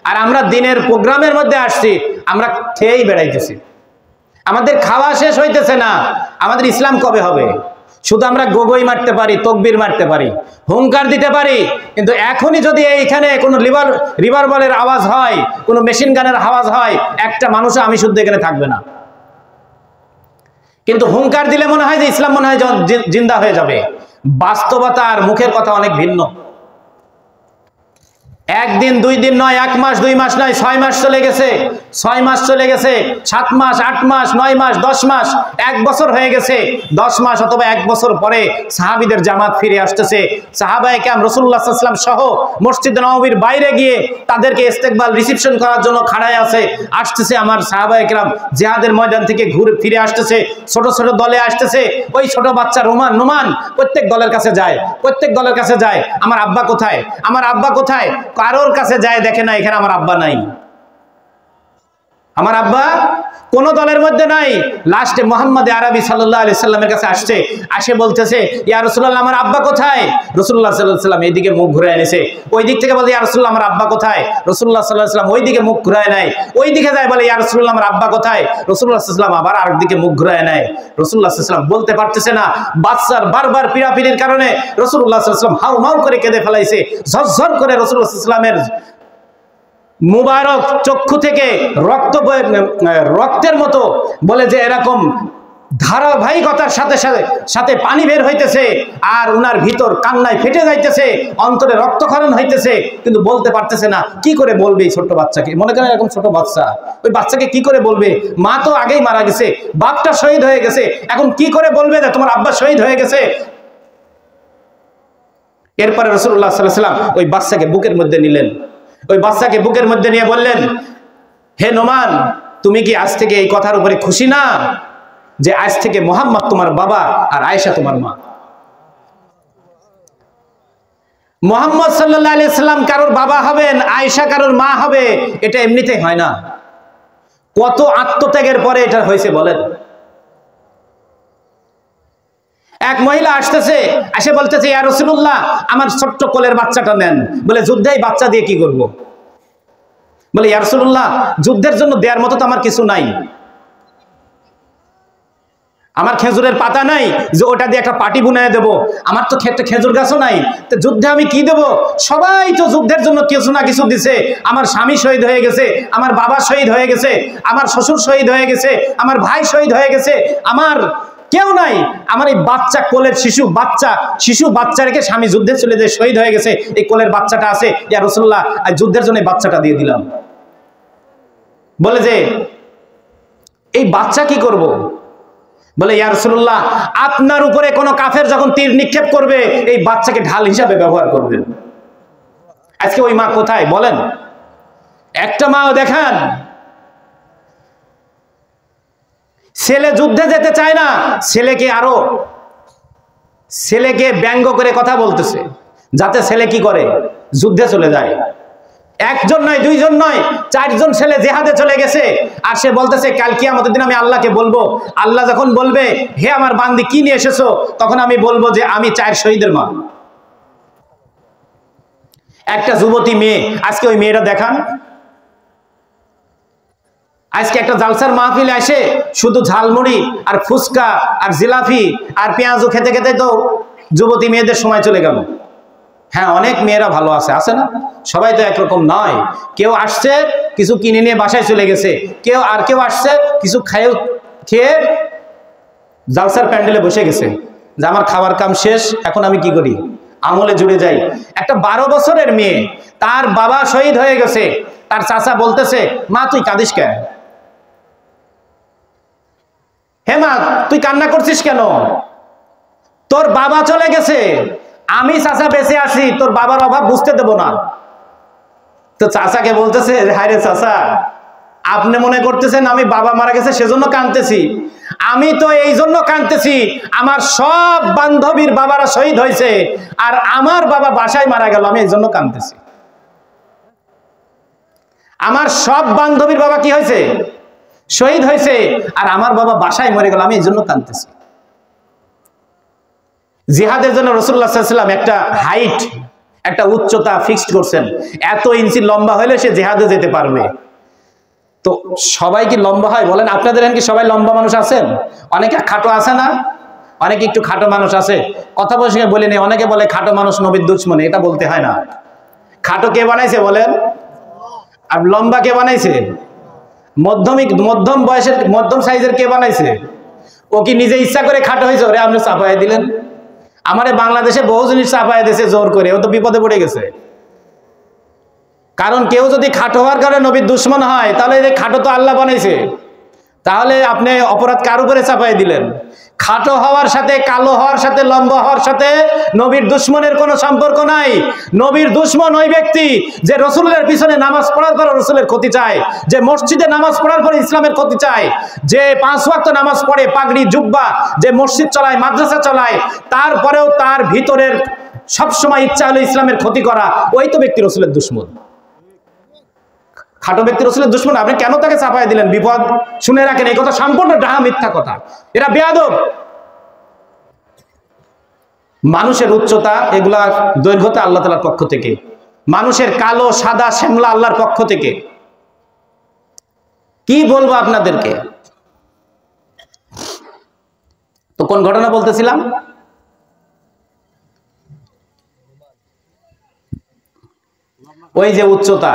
আর আমরা দিনের প্রোগ্রামের মধ্যে আসছি, আমরা খেয়েই বেড়াইতেছি। আমাদের খাওয়া শেষ হইতেছে না, আমাদের ইসলাম কবে হবে? শুধু আমরা গোগোই মারতে পারি, তকবির মারতে পারি, হুঙ্কার দিতে পারি, কিন্তু এখনই যদি এইখানে কোনো রিভারবলের আওয়াজ হয়, কোনো মেশিন গানের আওয়াজ হয়, একটা মানুষও আমি শুদ্ধ এখানে থাকবে না। কিন্তু হুঙ্কার দিলে মনে হয় যে ইসলাম মনে হয় জিন্দা হয়ে যাবে। বাস্তবতা আর মুখের কথা অনেক ভিন্ন। একদিন দুই দিন নয়, 1 মাস 2 মাস নয়, 6 মাস চলে গেছে, 6 মাস চলে গেছে, 7 মাস 8 মাস 9 মাস 10 মাস, 1 বছর হয়ে গেছে। 10 মাস অথবা 1 বছর পরে সাহাবীদের জামাত ফিরে আসতেছে। সাহাবায়ে কেরাম রাসূলুল্লাহ সাল্লাল্লাহু আলাইহি ওয়াসাল্লাম সহ মসজিদ নববীর বাইরে গিয়ে তাদেরকে ইস্তেকবাল রিসিপশন করার জন্য খাড়ায় আসতেছে। আমার সাহাবায়ে কেরাম জিহাদের ময়দান থেকে ঘুরে ফিরে আসতেছে, ছোট ছোট দলে আসতেছে। ওই ছোট বাচ্চা নুমান প্রত্যেক দলের কাছে যায়, প্রত্যেক দলের কাছে যায়, আমার আব্বা কোথায়, আমার আব্বা কোথায়? কারোর কাছে যায় দেখে না এখানে আমার আব্বা নাই, আমার আব্বা কোন দলের মধ্যে নাই। লাস্টে মুহাম্মদ আরবি সাল্লাল্লাহু আলাইহি সাল্লামের কাছে আসছে, আসে বলতেছে ইয়া রাসূলুল্লাহ আমার আব্বা কোথায়? রাসূলুল্লাহ সাল্লাল্লাহু আলাইহি সাল্লাম এইদিকে মুখ ঘুরায় এনেছে, ওই দিক থেকে বলে ইয়া রাসূলুল্লাহ আমার আব্বা কোথায়? রাসূলুল্লাহ সাল্লাল্লাহু আলাইহি সাল্লাম ওইদিকে মুখ ঘুরায় নাই, ওইদিকে যায় বলে ইয়া রাসূলুল্লাহ আমার আব্বা কোথায়? রাসূলুল্লাহ সাল্লাল্লাহু আলাইহি সাল্লাম আবার আরেকদিকে মুখ ঘুরায় নাই। রাসূলুল্লাহ সাল্লাল্লাহু আলাইহি সাল্লাম বলতে পারতেছে না, বাচ্চার বারবার পীড়াপিড়ির কারণে রাসূলুল্লাহ সাল্লাল্লাহু আলাইহি সাল্লাম হাউমাউ করে কেঁদে ফেলাইছে। ঝরঝর করে রাসূলুল্লাহ সাল্লাল্লাহু আলাইহি সাল্লামের মুবারক চক্ষু থেকে রক্তের মতো বলে যে এরকম ধারাবাহিকতার সাথে সাথে সাথে পানি বের হইতেছে, আর উনার ভিতর কান্নায় ফেটে যাইতেছে, অন্তরে রক্তক্ষরণ হইতেছে, কিন্তু বলতে পারতেছে না। কি করে বলবে এই ছোট্ট বাচ্চাকে? মনে করেন এরকম ছোট বাচ্চা, ওই বাচ্চাকে কি করে বলবে? মা তো আগেই মারা গেছে, বাপটা শহীদ হয়ে গেছে, এখন কি করে বলবে যে তোমার আব্বা শহীদ হয়ে গেছে? এরপরে রাসূলুল্লাহ সাল্লাল্লাহু আলাইহি ওয়াসাল্লাম ওই বাচ্চাকে বুকের মধ্যে নিলেন, ওই বাচ্চাকে বুকের মধ্যে নিয়ে বললেন, হে নোমান, তুমি কি আজ থেকে এই কথার উপরে খুশি না যে আজ থেকে মুহাম্মদ তোমার বাবা আর আয়েশা তোমার মা? মুহাম্মদ সাল্লাল্লাহু আলাইহি সাল্লাম কারোর বাবা হবেন, আয়েশা কারোর মা হবে, এটা এমনিতেই হয় না। কত আত্মত্যাগের পরে এটা হয়েছে বলেন। এক মহিলা আসতেছে, এসে বলতেছে ইয়া রাসূলুল্লাহ আমার ছোট্ট কোলের বাচ্চাটা নেন। বলে যুদ্ধে এই বাচ্চা দিয়ে কি করব? বলে ইয়া রাসূলুল্লাহ যুদ্ধের জন্য দেওয়ার মতো তো আমার কিছু নাই, আমার খেজুরের পাতা নাই যে ওটা দিয়ে একটা পাটি বুনায় দেবো, আমার তো খেজুর গাছও নাই, তো যুদ্ধে আমি কি দেবো? সবাই তো যুদ্ধের জন্য কিছু না কিছু দিছে। আমার স্বামী শহীদ হয়ে গেছে, আমার বাবা শহীদ হয়ে গেছে, আমার শ্বশুর শহীদ হয়ে গেছে, আমার ভাই শহীদ হয়ে গেছে, আমার কেউ নাই। আমার এই বাচ্চা কোলের শিশু বাচ্চা রেখে স্বামী যুদ্ধে চলে যায়, শহীদ হয়ে গেছে, এই কোলের বাচ্চাটা আছে, ইয়া রাসূলুল্লাহ যুদ্ধের জন্য এই বাচ্চাটা দিয়ে দিলাম। বলে যে এই বাচ্চা কি করব? বলে ইয়া রাসূলুল্লাহ আপনার উপরে কোনো কাফের যখন তীর নিক্ষেপ করবে এই বাচ্চাকে ঢাল হিসাবে ব্যবহার করবেন। আজকে ওই মা কোথায় বলেন? একটা মাও দেখান। ছেলে যুদ্ধে যেতে চায় না, ছেলেকে ব্যঙ্গ করে কথা বলতেছে যাতে ছেলে কি করে? যুদ্ধে চলে যায়। একজন নয়, দুইজন নয়, 4 জন ছেলে জিহাদে চলে গেছে, আর সে বলতেছে কাল কিয়ামতের দিন আমি আল্লাহকে বলবো, আল্লাহ যখন বলবে হে আমার বান্দি কি নিয়ে এসেছো, তখন আমি বলবো যে আমি 4 শহীদের মা। একটা যুবতী মেয়ে, আজকে ওই মেয়েটা দেখান। আজকে একটা জালসার মাহফিলে আসে শুধু ঝালমুড়ি আর ফুচকা আর জিলাপি আর পেঁয়াজও খেতে খেতে তো যুবতী মেয়েদের সময় চলে গেল। হ্যাঁ, অনেক মেয়েরা ভালো আছে না? সবাই তো একরকম নয়। কেউ আসছে কিছু কিনে নিয়ে বাসায় চলে গেছে, কেউ আসছে কিছু খেয়ে জালসার প্যান্ডেলে বসে গেছে যে আমার খাবার কাম শেষ, এখন আমি কি করি? আমলে জুড়ে যাই। একটা 12 বছরের মেয়ে, তার বাবা শহীদ হয়ে গেছে, তার চাচা বলতেছে মা তুই কাঁদিস কেন? হে মা তুই কান্না করছিস কেন? তোর বাবা চলে গেছে, আমি চাচা বেঁচে আছি, তোর বাবার অভাব বুঝতে দেব না। তো চাচাকে বলতেছে হায়রে চাচা, আপনি মনে করতেছেন আমি বাবা মারা গেছে সেজন্য কাঁদতেছি? আমি তো এই জন্য কাঁদতেছি আমার সব বান্ধবীর বাবারা শহীদ হয়েছে আর আমার বাবা বাসায় মারা গেল, আমি এই জন্য কাঁদতেছি। আমার সব বান্ধবীর বাবা কি হয়েছে? শহীদ হয়েছে, আর আমার বাবা বাসায় মরে গেল, আমি এই জন্য কাঁদতেছি। জিহাদের জন্য রাসূলুল্লাহ সাল্লাল্লাহু আলাইহি ওয়াসাল্লাম একটা হাইট, একটা উচ্চতা ফিক্সড করছেন, এত ইঞ্চি লম্বা হলে সে জিহাদে যেতে পারবে। তো সবাই কি লম্বা হয় বলেন? আপনাদের এখানে কি সবাই লম্বা মানুষ আছেন? অনেকে খাটো আছে না? অনেকে একটু খাটো মানুষ আছে। কথা বসে বলে নেই, অনেকে বলে খাটো মানুষ নবীর দুশমন। এটা বলতে হয় না। খাটো কে বানাইছে বলেন? আর লম্বা কে বানাইছে? মধ্যম বয়সের মধ্যম সাইজের কে বানাইছে? ও কি নিজে ইচ্ছা করে খাটো হয়েছে? ওরে আপনি চাপাই দিলেন। আমারে বাংলাদেশে বহু জিনিস চাপাই দিয়েছে জোর করে, ও তো বিপদে পড়ে গেছে। কারণ কেউ যদি খাটো হওয়ার কারণে নবীর দুশমন হয়, তাহলে এই খাটো তো আল্লাহ বানাইছে, তাহলে আপনি অপরাধ কার উপরে চাপাই দিলেন? খাটো হওয়ার সাথে, কালো হওয়ার সাথে, লম্বা হওয়ার সাথে নবীর দুশমনের কোনো সম্পর্ক নাই। নবীর দুশমন ওই ব্যক্তি যে রসুলের পিছনে নামাজ পড়ার পর রসুলের ক্ষতি চায়, যে মসজিদে নামাজ পড়ার পর ইসলামের ক্ষতি চায়, যে 5 ওয়াক্ত নামাজ পড়ে, পাগড়ি জুব্বা, যে মসজিদ চলায়, মাদ্রাসা চলায়, তারপরেও তার ভিতরের সবসময় ইচ্ছা হলো ইসলামের ক্ষতি করা, ওই তো ব্যক্তি রসুলের দুশমন। খাটো ব্যক্তি রসুলের দুশমন, আপনি কেন তাকে চাপাই দিলেন? বিপদ। শুনে রাখেন, এই কথা সম্পূর্ণ ডাহা মিথ্যা কথা। এরা বেয়াদব। মানুষের উচ্চতা এগুলা দৈর্ঘ্যতা আল্লাহ তাআলার পক্ষ থেকে, মানুষের কালো সাদা শ্যামলা আল্লাহর পক্ষ থেকে। কি বলবো আপনাদেরকে? তো কোন ঘটনা বলতেছিলাম? ওই যে উচ্চতা।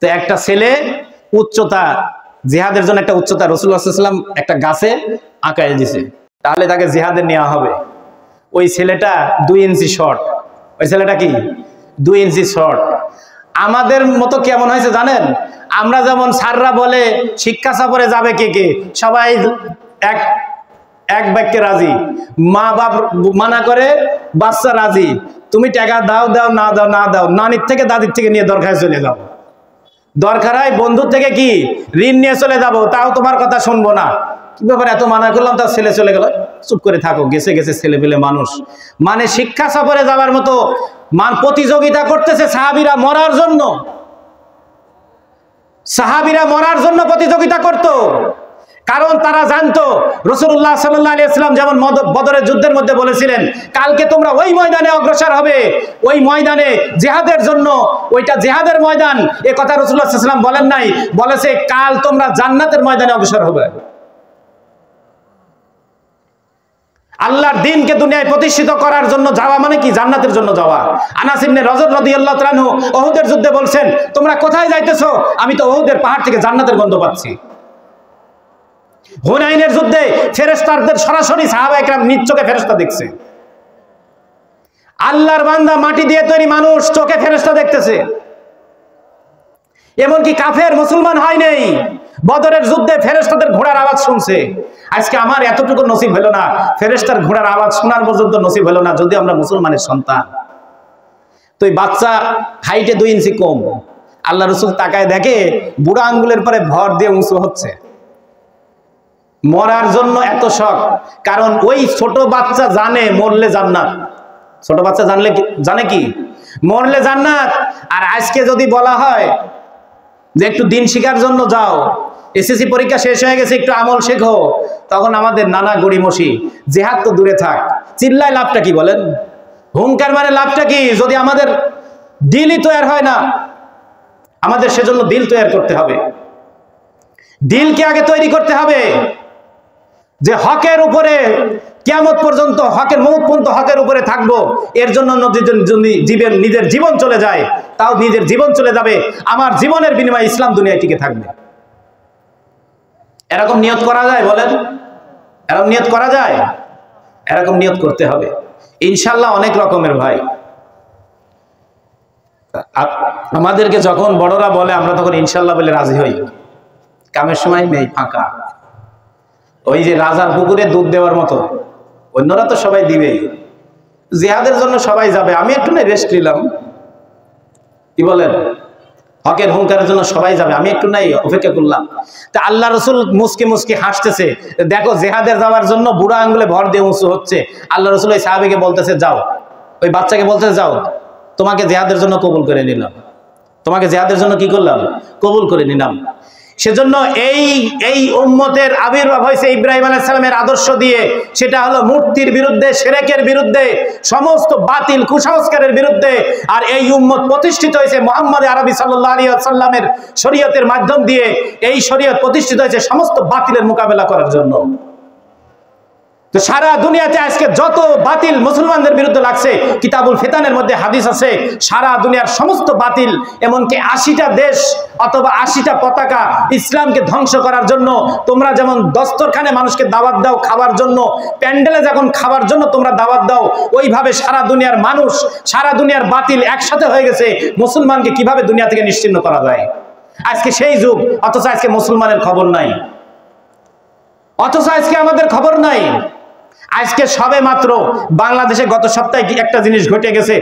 তো একটা ছেলে উচ্চতা, জিহাদের জন্য একটা উচ্চতা রাসূলুল্লাহ সাল্লাল্লাহু আলাইহি ওয়াসাল্লাম একটা গাছে আঁকায় দিছে, তাহলে তাকে জিহাদে নেওয়া হবে। ওই ছেলেটা 2 ইঞ্চি শর্ট। ওই ছেলেটা কি 2 ইঞ্চি শর্ট। আমাদের মতো কেমন হয়েছে জানেন? আমরা যেমন স্যাররা বলে শিক্ষা সফরে যাবে কে কে, সবাই এক বাক্যে রাজি। মা বাপ মানা করে, বাচ্চা রাজি। তুমি টাকা দাও দাও না দাও না দাও, নানির থেকে দাদির থেকে নিয়ে দরকার চলে যাও। দরকার হয় বন্ধুর থেকে কি ঋণ নিয়ে চলে যাব, তাও তোমার কথা শুনবো না। কি ব্যাপার, এত মানা করলাম, তার ছেলে চলে গেল। চুপ করে থাকো, গেছে গেছে ছেলে পেলে মানুষ। মানে শিক্ষা সফরে যাওয়ার মতো প্রতিযোগিতা করতেছে সাহাবীরা মরার জন্য। সাহাবীরা মরার জন্য প্রতিযোগিতা করত, কারণ তারা জানতো রাসূলুল্লাহ সাল্লাল্লাহু আলাইহি ওয়াসাল্লাম যেমন বদরের যুদ্ধের মধ্যে বলেছিলেন, কালকে তোমরা ওই ময়দানে অগ্রসর হবে, ওই ময়দানে জিহাদের জন্য, ওইটা জিহাদের ময়দান। এই কথা রাসূলুল্লাহ সাল্লাল্লাহু আলাইহি ওয়াসাল্লাম বলেন নাই, বলেছে কাল তোমরা জান্নাতের ময়দানে অগ্রসর হবে। আল্লাহর দ্বীনকে দুনিয়ায় প্রতিষ্ঠিত করার জন্য যাওয়া মানে কি? জান্নাতের জন্য যাওয়া। আনাস ইবনে রাজব রাদিয়াল্লাহু তাআলা আনহু উহুদের যুদ্ধে বলছেন, তোমরা কোথায় যাইতেছো? আমি তো উহুদের পাহাড় থেকে জান্নাতের গন্ধ পাচ্ছি। হুনাইনের যুদ্ধে ফেরেশতাদের সরাসরি সাহাবায়ে কেরাম নিজ চোখে ফেরেশতা দেখছে। আল্লাহর বান্দা মাটি দিয়ে তৈরি মানুষ চোখে ফেরেশতা দেখতেছে। এমনকি কাফের মুসলমান হয় নাই, বদরের যুদ্ধে ফেরেশতাদের ঘোড়ার আওয়াজ শুনছে। আজকে আমার এতটুকু নসিব হলো না, ফেরেশতার ঘোড়ার আওয়াজ শোনার পর্যন্ত নসিব হলো না, যদি আমরা মুসলমানের সন্তান। তো এই বাচ্চা হাইটে 2 ইঞ্চি কম, আল্লাহ রাসূল তাকায় দেখে বুড়া আঙ্গুলের পরে ভর দিয়ে উঁচু হচ্ছে। মরার জন্য এত শখ, কারণ ওই ছোট বাচ্চা জানে মরলে জান্নাত। ছোট বাচ্চা জানে কি মরলে জান্নাত। আর আজকে যদি বলা হয় যে একটু দিন শিখার জন্য যাও, এসএসসি পরীক্ষা শেষ হয়ে গেছে, একটু আমল শেখো, তখন আমাদের নানা গড়িমসি। জিহাদ তো দূরে থাক, চিল্লায় লাভটা কি বলেন? হুঙ্কার মানে লাভটা কি, যদি আমাদের দিলই তৈরি হয় না? আমাদের সেজন্য দিল তৈরি করতে হবে। দিলকে আগে তৈরি করতে হবে যে হকের উপরে কিয়ামত পর্যন্ত, হকের মওত পর্যন্ত হকের উপরে থাকবো। এর জন্য নিজের জীবন চলে যায়, তাও নিজের জীবন চলে যাবে, আমার জীবনের বিনিময়ে ইসলাম দুনিয়ায় টিকে থাকবে। এরকম নিয়ত করা যায় বলেন? এরকম নিয়ত করা যায়? এরকম নিয়ত করতে হবে ইনশাআল্লাহ। অনেক রকমের ভাই, আমাদেরকে যখন বড়রা বলে আমরা তখন ইনশাআল্লাহ বলে রাজি হই। কামের সময় নেই, ফাঁকা। ওই যে রাজার পুকুরে দুধ দেওয়ার মতো, অন্যরা তো সবাই দিবে, জিহাদের জন্য সবাই যাবে, আমি একটু না রেস্ট নিলাম। কি বলেন? হকের হুঙ্কারের জন্য সবাই যাবে, আমি একটু নাই অপেক্ষা করলাম। তা আল্লাহ রাসূল মুস্কি মুস্কি হাসতেছে, দেখো জিহাদের যাওয়ার জন্য বুড়া আঙ্গুলে ভর দিয়ে উঁচু হচ্ছে। আল্লাহ রাসূল ওই সাহাবীকে বলতেছে যাও, ওই বাচ্চাকে বলতেছে যাও, তোমাকে জিহাদের জন্য কবুল করে নিলাম, তোমাকে জিহাদের জন্য কি করলাম? কবুল করে নিলাম। সেজন্য এই উম্মতের আবির্ভাব হয়েছে ইব্রাহিম আলাইহিস সালামের আদর্শ দিয়ে। সেটা হলো মূর্তির বিরুদ্ধে, শিরকের বিরুদ্ধে, সমস্ত বাতিল কুসংস্কারের বিরুদ্ধে। আর এই উম্মত প্রতিষ্ঠিত হয়েছে মুহাম্মদ আরবি সাল্লাল্লাহু আলাইহি ওয়াসাল্লামের শরীয়তের মাধ্যম দিয়ে। এই শরীয়ত প্রতিষ্ঠিত হয়েছে সমস্ত বাতিলের মোকাবেলা করার জন্য। তো সারা দুনিয়াতে আজকে যত বাতিল মুসলমানদের বিরুদ্ধে লাগছে, কিতাবুল ফিতানের মধ্যে হাদিস আছে, সারা দুনিয়ার সমস্ত বাতিল, এমনকি 80টা দেশ অথবা 80টা পতাকা ইসলামকে ধ্বংস করার জন্য। তোমরা যেমন দস্তরখানে মানুষকে দাওয়াত দাও খাবার জন্য, প্যান্ডেলে যখন খাবার জন্য তোমরা দাওয়াত দাও, ওইভাবে সারা দুনিয়ার মানুষ, সারা দুনিয়ার বাতিল একসাথে হয়ে গেছে মুসলমানকে কিভাবে দুনিয়া থেকে নিশ্চিহ্ন করা যায়। আজকে সেই যুগ, অথচ আজকে মুসলমানের খবর নাই, অথচ আজকে আমাদের খবর নাই। আজকে সবে মাত্র বাংলাদেশে গত সপ্তাহে একটা জিনিস ঘটে গেছে।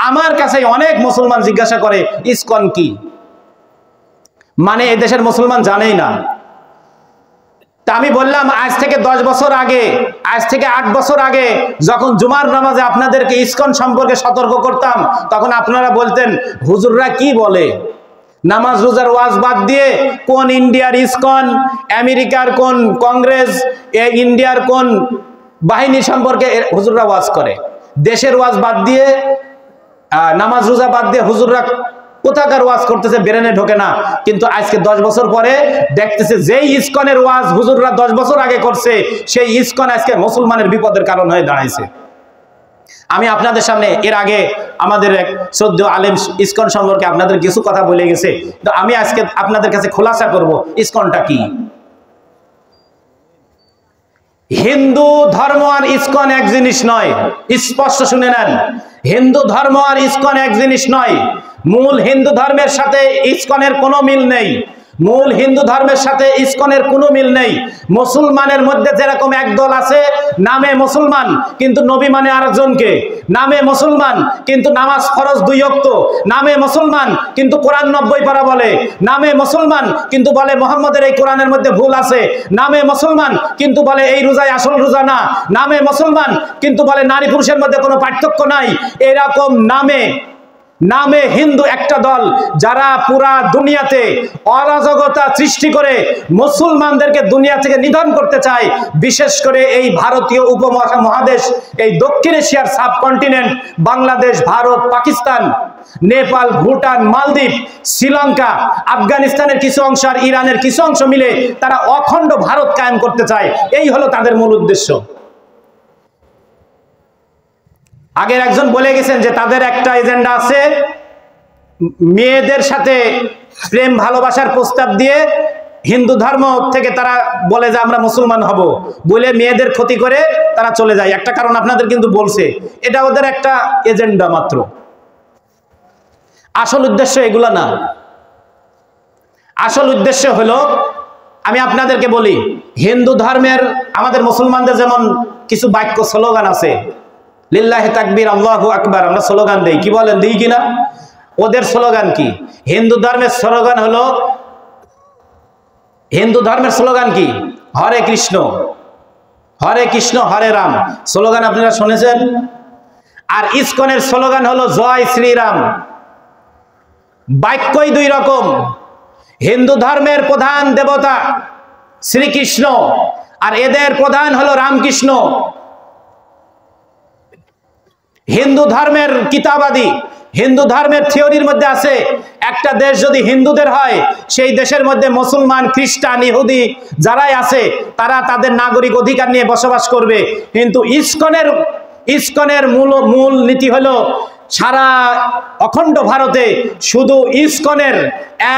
আমার কাছে অনেক মুসলমান জিজ্ঞাসা করে ইসকন কি, মানে এদেশের মুসলমান জানেই না। তা আমি বললাম আজ থেকে 10 বছর আগে, আজ থেকে 8 বছর আগে যখন জুমার নামাজে আপনাদেরকে ইসকন সম্পর্কে সতর্ক করতাম, তখন আপনারা বলতেন হুজুররা কি বলে, নামাজ রোজার ওয়াজ বাদ দিয়ে কোন ইন্ডিয়ার ইসকন, আমেরিকার কোন কংগ্রেস, ইন্ডিয়ার কোন বাহিনী সম্পর্কে হুজুররা ওয়াজ করে। দেশের ওয়াজ বাদ দিয়ে, নামাজ রোজা বাদ দিয়ে হুজুররা কোথাকার ওয়াজ করতেছে ব্রেনে ঢোকে না। কিন্তু আজকে 10 বছর পরে দেখতেছে যেই ইসকনের ওয়াজ হুজুররা 10 বছর আগে করছে, সেই ইসকন আজকে মুসলমানের বিপদের কারণ হয়ে দাঁড়াইছে। আমি আপনাদের সামনে এর আগে আমাদের এক শ্রদ্ধ আলেম ইসকন সম্পর্কে আপনাদের কিছু কথা বলে গেছে। তো আমি আজকে আপনাদের কাছে খোলাসা করব ইসকনটা কি। হিন্দু ধর্ম আর ইসকন এক জিনিস নয়, স্পষ্ট শুনে নেন। হিন্দু ধর্ম আর ইসকন এক জিনিস নয়। মূল হিন্দু ধর্মের সাথে ইসকনের কোনো মিল নেই। মূল হিন্দু ধর্মের সাথে ইসকনের কোনো মিল নেই। মুসলমানের মধ্যে যেরকম একদল আছে নামে মুসলমান কিন্তু নবী মানে আরেকজনকে, নামে মুসলমান কিন্তু নামাজ ফরজ 2 ওয়াক্ত, নামে মুসলমান কিন্তু কোরআন 90 পারা বলে, নামে মুসলমান কিন্তু বলে মুহাম্মদের এই কোরআনের মধ্যে ভুল আছে, নামে মুসলমান কিন্তু বলে এই রোজায় আসল রোজা না, নামে মুসলমান কিন্তু বলে নারী পুরুষের মধ্যে কোনো পার্থক্য নাই। এরকম নামে হিন্দু একটা দল, যারা পুরা দুনিয়াতে অরাজকতা সৃষ্টি করে মুসলমানদেরকে দুনিয়া থেকে নিধন করতে চায়। বিশেষ করে এই ভারতীয় উপমহাদেশ, এই দক্ষিণ এশিয়ার সাবকন্টিনেন্ট, বাংলাদেশ, ভারত, পাকিস্তান, নেপাল, ভুটান, মালদ্বীপ, শ্রীলঙ্কা, আফগানিস্তানের কিছু অংশ আর ইরানের কিছু অংশ মিলে তারা অখণ্ড ভারত কায়েম করতে চায়। এই হলো তাদের মূল উদ্দেশ্য। আগের একজন বলে গেছেন যে তাদের একটা এজেন্ডা আছে, মেয়েদের সাথে প্রেম ভালোবাসার প্রস্তাব দিয়ে হিন্দু ধর্ম থেকে তারা বলে যে আমরা মুসলমান হব, বলে মেয়েদের ক্ষতি করে তারা চলে যায়। একটা কারণ আপনাদের কিন্তু বলছে, এটা ওদের একটা এজেন্ডা মাত্র, আসল উদ্দেশ্য এগুলা না। আসল উদ্দেশ্য হলো, আমি আপনাদেরকে বলি, হিন্দু ধর্মের আমাদের মুসলমানদের যেমন কিছু বাক্য স্লোগান আছে, লিল্লাহি তাকবীর, আল্লাহু আকবার, আমরা স্লোগান দেই, কি বলেন, দিই কিনা? ওদের স্লোগান কি? হিন্দু ধর্মের স্লোগান হলো, হিন্দু ধর্মের স্লোগান কি? হরে কৃষ্ণ হরে রাম। স্লোগান আপনারা শুনেছেন? আর ইসকনের স্লোগান হলো জয় শ্রীরাম। বাক্যই 2 রকম। হিন্দু ধর্মের প্রধান দেবতা শ্রীকৃষ্ণ, আর এদের প্রধান হলো রামকৃষ্ণ। হিন্দু ধর্মের কিতাবাদি, হিন্দু ধর্মের থিওরির মধ্যে আছে, একটা দেশ যদি হিন্দুদের হয়, সেই দেশের মধ্যে মুসলমান, খ্রিস্টান, ইহুদি যারাই আছে তারা তাদের নাগরিক অধিকার নিয়ে বসবাস করবে। কিন্তু ইসকনের মূল নীতি হলো সারা অখণ্ড ভারতে শুধু ইসকনের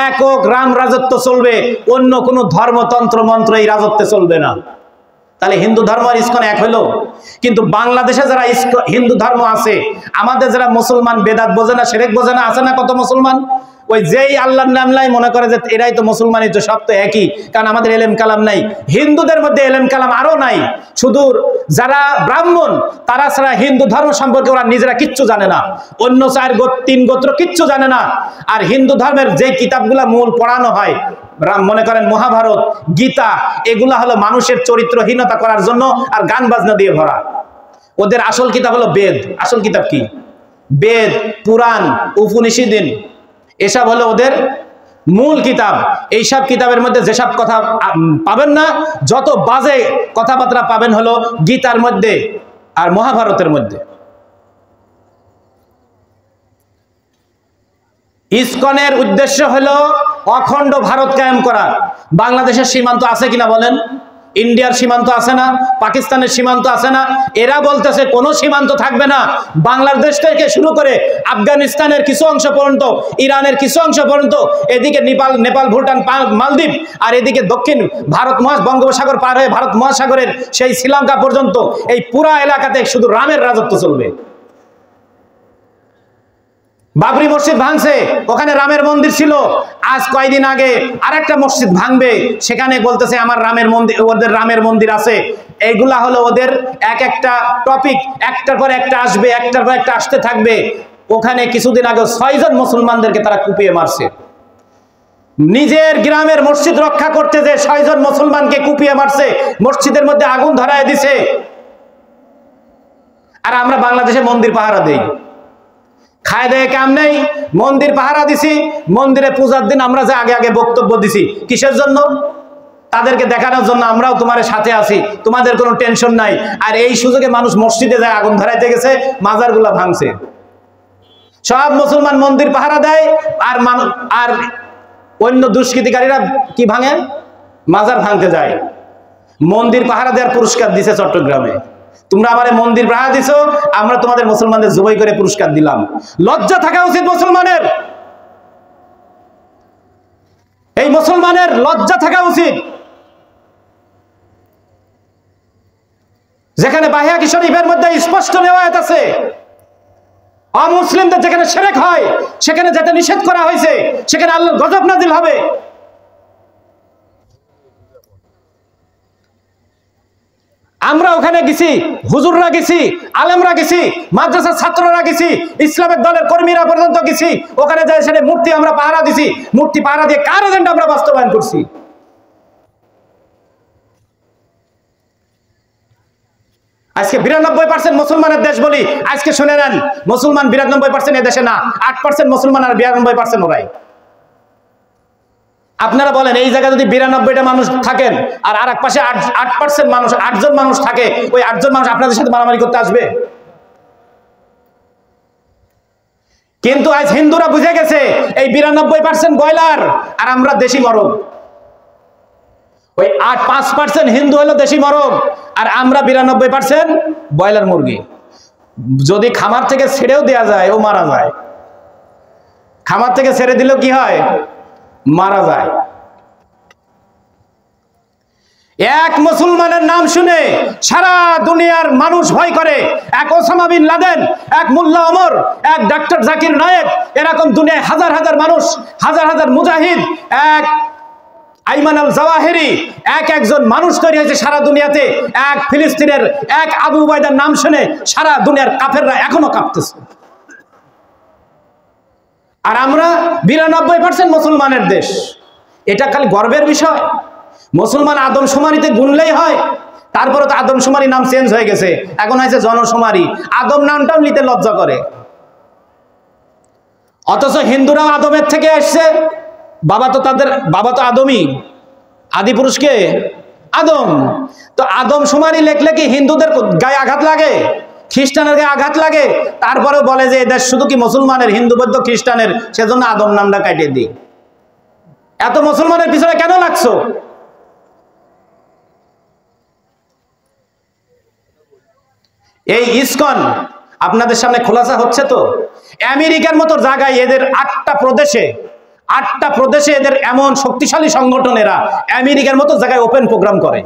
একক রাম রাজত্ব চলবে, অন্য কোনো ধর্মতন্ত্র মন্ত্র এই রাজত্বে চলবে না। তাহলে হিন্দু ধর্ম আর ইসকন এক হলো। কিন্তু বাংলাদেশে যারা হিন্দু ধর্ম আছে, আমাদের যারা মুসলমান, বেদাত বোঝে না, শিরক বোঝে না, আছে না কত মুসলমান, ওই যেই আল্লাহর নাম নাই মনে করে যে এরাই তো মুসলমানই, তো সব তো একই, কারণ আমাদের এলেম কালাম নাই। হিন্দুদের মধ্যে এলেম কালাম আরো নাই। শুধু যারা ব্রাহ্মণ তারা ছাড়া হিন্দু ধর্ম সম্পর্কে ওরা নিজেরা কিচ্ছু জানে না, অন্য 3 গোত্র কিচ্ছু জানে না। আর হিন্দু ধর্মের যে কিতাবগুলা মূল পড়ানো হয়, মনে করেন মহাভারত, গীতা, এগুলা হলো মানুষের চরিত্রহীনতা করার জন্য আর গান বাজনা দিয়ে ভরা। ওদের আসল কিতাব হলো বেদ। আসল কিতাব কি? বেদ, পুরাণ, উপনিষদ, এসব হলো ওদের মূল কিতাব। এইসব কিতাবের মধ্যে যেসব কথা পাবেন না, যত বাজে কথাবার্তা পাবেন হলো গীতার মধ্যে আর মহাভারতের মধ্যে। ইসকনের উদ্দেশ্য হলো অখণ্ড ভারত কায়েম করা। বাংলাদেশের সীমান্ত আছে কিনা বলেন? ইন্ডিয়ার সীমান্ত আছে না? পাকিস্তানের সীমান্ত আছে না? এরা বলতেছে কোনো সীমান্ত থাকবে না। বাংলাদেশ থেকে শুরু করে আফগানিস্তানের কিছু অংশ পর্যন্ত, ইরানের কিছু অংশ পর্যন্ত, এদিকে নেপাল ভুটান মালদ্বীপ, আর এদিকে দক্ষিণ ভারত বঙ্গোপসাগর পার হয়ে ভারত মহাসাগরের সেই শ্রীলঙ্কা পর্যন্ত এই পুরা এলাকাতে শুধু রামের রাজত্ব চলবে। বাবরি মসজিদ ভাঙছে, ওখানে রামের মন্দির ছিল। আজ কয়েকদিন আগে আরেকটা মসজিদ ভাঙবে, সেখানে বলতেছে আমার রামের মন্দির, ওদের রামের মন্দির আছে। এইগুলা হলো ওদের এক একটা টপিক, একটার পর একটা আসবে, একটার পর একটা আসতে থাকবে। ওখানে কিছুদিন আগে 6 জন মুসলমানদেরকে তারা কুপিয়ে মারছে। নিজের গ্রামের মসজিদ রক্ষা করতে যে 6 জন মুসলমানকে কুপিয়ে মারছে, মসজিদের মধ্যে আগুন ধরায় দিছে। আর আমরা বাংলাদেশে মন্দির পাহারা দেই, খায় দেয় কাম নেই, মন্দির পাহারা দিছি। মন্দিরে পূজার দিন আমরা যে আগে আগে বক্তব্য দিছি, কিসের জন্য? তাদেরকে দেখানোর জন্য আমরাও তোমার সাথে আছি, তোমাদের কোনো টেনশন নাই। আর এই সুযোগে মানুষ মসজিদে যায় আগুন ধরাইতে গেছে, মাজারগুলা ভাঙছে। সব মুসলমান মন্দির পাহারা দেয়, আর অন্য দুষ্কৃতিকারীরা কি ভাঙে? মাজার ভাঙতে যায়। মন্দির পাহারা দেওয়ার পুরস্কার দিছে চট্টগ্রামে। তোমরা আমারে মন্দির পাহারা দিছো, আমরা তোমাদের মুসলমানদের জবাই করে পুরস্কার দিলাম। লজ্জা থাকা উচিত মুসলমানের। এই মুসলমানের লজ্জা থাকা উচিত। যেখানে বাহিয়া শরীফের মধ্যে স্পষ্ট রিওয়ায়াত আছে, অমুসলিমদের যেখানে শিরক হয় সেখানে যেতে নিষেধ করা হয়েছে, সেখানে আল্লাহর গজব নাজিল হবে। আমরা ওখানে গেছি, হুজুররা গেছি, আলেমরা গেছি, মাদ্রাসার ছাত্ররা গেছি, ইসলামের দলের কর্মীরা পর্যন্ত গেছি। ওখানে যাই সেটা মূর্তি আমরা পাহারা দিছি। মূর্তি পাহারা দিয়ে কার এজেন্ডা আমরা বাস্তবায়ন করছি? আজকে 92% মুসলমানের দেশ বলি, আজকে শুনে নেন, মুসলমান 92% এ দেশে না, 8% মুসলমান আর 92% ওরাই। আপনারা বলেন এই জায়গায় যদি 92টা মানুষ থাকেন আর এক পাশে 8% মানুষ, 8 জন মানুষ থাকে, ওই 8 জন মানুষ আপনাদের সাথে মারামারি করতে আসবে? কিন্তু আজ হিন্দুরা বুঝে গেছে এই 92% ব্রয়লার আর আমরা দেশি মরগ। ওই 5% হিন্দু হলো দেশি মরগ আর আমরা 92% ব্রয়লার মুরগি। যদি খামার থেকে ছেড়েও দেওয়া যায় ও মারা যায়। খামার থেকে ছেড়ে দিলেও কি হয়? মারা যায়। এক মুসলমানের নাম শুনে সারা দুনিয়ার মানুষ ভয় করে। এক ওসামা বিন লাদেন, এক মোল্লা ওমর, এক ডক্টর জাকির নায়েক, এরকম দুনিয়ায় হাজার হাজার মানুষ, হাজার হাজার মুজাহিদ, এক আইমান আল জাওয়াহিরি, একজন মানুষ তৈরি হয়েছে সারা দুনিয়াতে। এক ফিলিস্তিনের এক আবু উবাইদার নাম শুনে সারা দুনিয়ার কাফেররা এখনো কাঁপতেছে। আর আমরা 92% মুসলমানের দেশ। এটা খালি গর্বের বিষয়। মুসলমান আদমশুমারিতে গুনলেই হয়। তারপরে তো আদমশুমারি নাম চেঞ্জ হয়ে গেছে, এখন হয়েছে জনশুমারি। আদম নামটাও নিতে লজ্জা করে। অথচ হিন্দুরাও আদমের থেকে এসছে। বাবা তো আদমই, আদি পুরুষকে আদম। তো আদমশুমারি লেখলে কি হিন্দুদের গায়ে আঘাত লাগে? খ্রিস্টানের গায়ে আঘাত লাগে? তারপরেও বলে যে এদেশ শুধু কি মুসলমানের, হিন্দু বৌদ্ধ খ্রিস্টানের, সেজন্য আদম নামটা কাটিয়ে দিই। এত মুসলমানের পিছনে কেন লাগছো? এই ইসকন আপনাদের সামনে খোলাসা হচ্ছে তো। আমেরিকার মতো জায়গায় এদের 8টা প্রদেশে এদের এমন শক্তিশালী সংগঠনেরা আমেরিকার মতো জায়গায় ওপেন প্রোগ্রাম করে।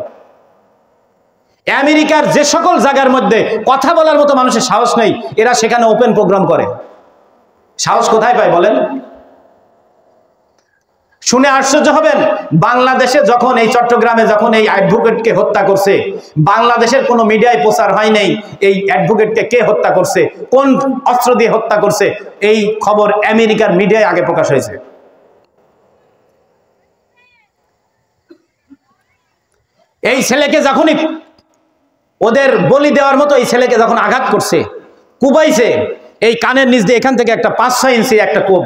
আমেরিকার যে সকল জায়গার মধ্যে কথা বলার মতো মানুষের সাহস নেই, এরা সেখানে ওপেন প্রোগ্রাম করে। সাহস কোথায় পায় বলেন? শুনে আশ্চর্য হবেন, বাংলাদেশে যখন এই চট্টগ্রামে যখন এই অ্যাডভোকেটকে হত্যা করছে, বাংলাদেশের কোনো মিডিয়ায় প্রচার হয় নাই এই অ্যাডভোকেটকে কে হত্যা করছে, কোন অস্ত্র দিয়ে হত্যা করছে। এই খবর আমেরিকার মিডিয়ায় আগে প্রকাশ হয়েছে। এই ছেলেকে যখনই ওদের বলি দেওয়ার মতো এই ছেলেকে যখন আঘাত করছে, কুবাইছে, এই কানের নিচ দিয়ে এখান থেকে একটা 5-6 ইঞ্চি একটা কোপ,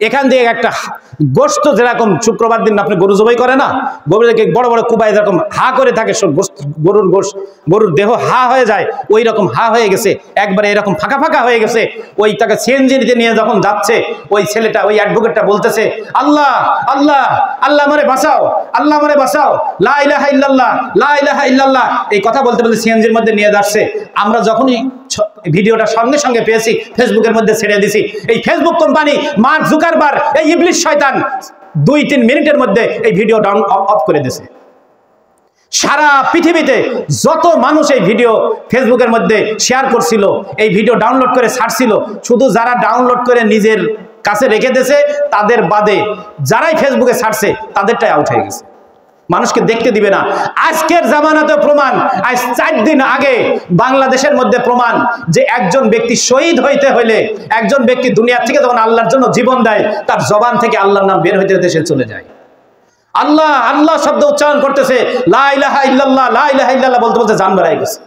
এখান দিয়ে একটা গোশত, যেরকম শুক্রবার দিন আপনি গরু জবাই করে না, গরুকে বড় বড় কুবায় যেরকম হা করে থাকে, গরুর গোশত, গরুর দেহ হা হয়ে যায়, ওই রকম হা হয়ে গেছে, একবারে এরকম ফাঁকা ফাঁকা হয়ে গেছে। ওই তাকে সিএনজিতে নিয়ে যখন যাচ্ছে, ওই ছেলেটা, ওই অ্যাডভোকেটটা বলতেছে, আল্লাহ আল্লাহ আল্লাহ আমারে বাঁচাও, আল্লাহ আমারে বাঁচাও, লা ইলাহা ইল্লাল্লাহ, লা ইলাহা ইল্লাল্লাহ, এই কথা বলতে বলতে সিএনজির মধ্যে নিয়ে যাচ্ছে। আমরা যখনই ভিডিওটা সঙ্গে সঙ্গে পেয়েছি, ফেসবুকের মধ্যে ছেড়ে দিছি। এই ফেসবুক কোম্পানি, মার্ক জুকারবার্গ, এই ইবলিশ শয়তান 2-3 মিনিটের মধ্যে এই ভিডিও ডাউন অফ করে দিয়েছে। সারা পৃথিবীতে যত মানুষ এই ভিডিও ফেসবুকের মধ্যে শেয়ার করছিল, এই ভিডিও ডাউনলোড করে ছাড়ছিল, শুধু যারা ডাউনলোড করে নিজের কাছে রেখে দিয়েছে তাদের বাদে যারাই ফেসবুকে ছাড়ছে তাদেরটাই আউট হয়ে গেছে, মানুষকে দেখতে দিবে না। আজকের জামানাতে প্রমাণ, আজ 4 দিন আগে বাংলাদেশের মধ্যে প্রমাণ যে একজন ব্যক্তি শহীদ হইতে হইলে, একজন ব্যক্তি দুনিয়া থেকে যখন আল্লাহর জন্য জীবন দেয়, তার জবান থেকে আল্লাহর নাম বের হইতে দেশে চলে যায়। আল্লাহ আল্লাহ শব্দ উচ্চারণ করতেছে, লা ইলাহা ইল্লাল্লাহ, লা ইলাহা ইল্লাল্লাহ বলতে বলতে জান বেরিয়ে গেছে।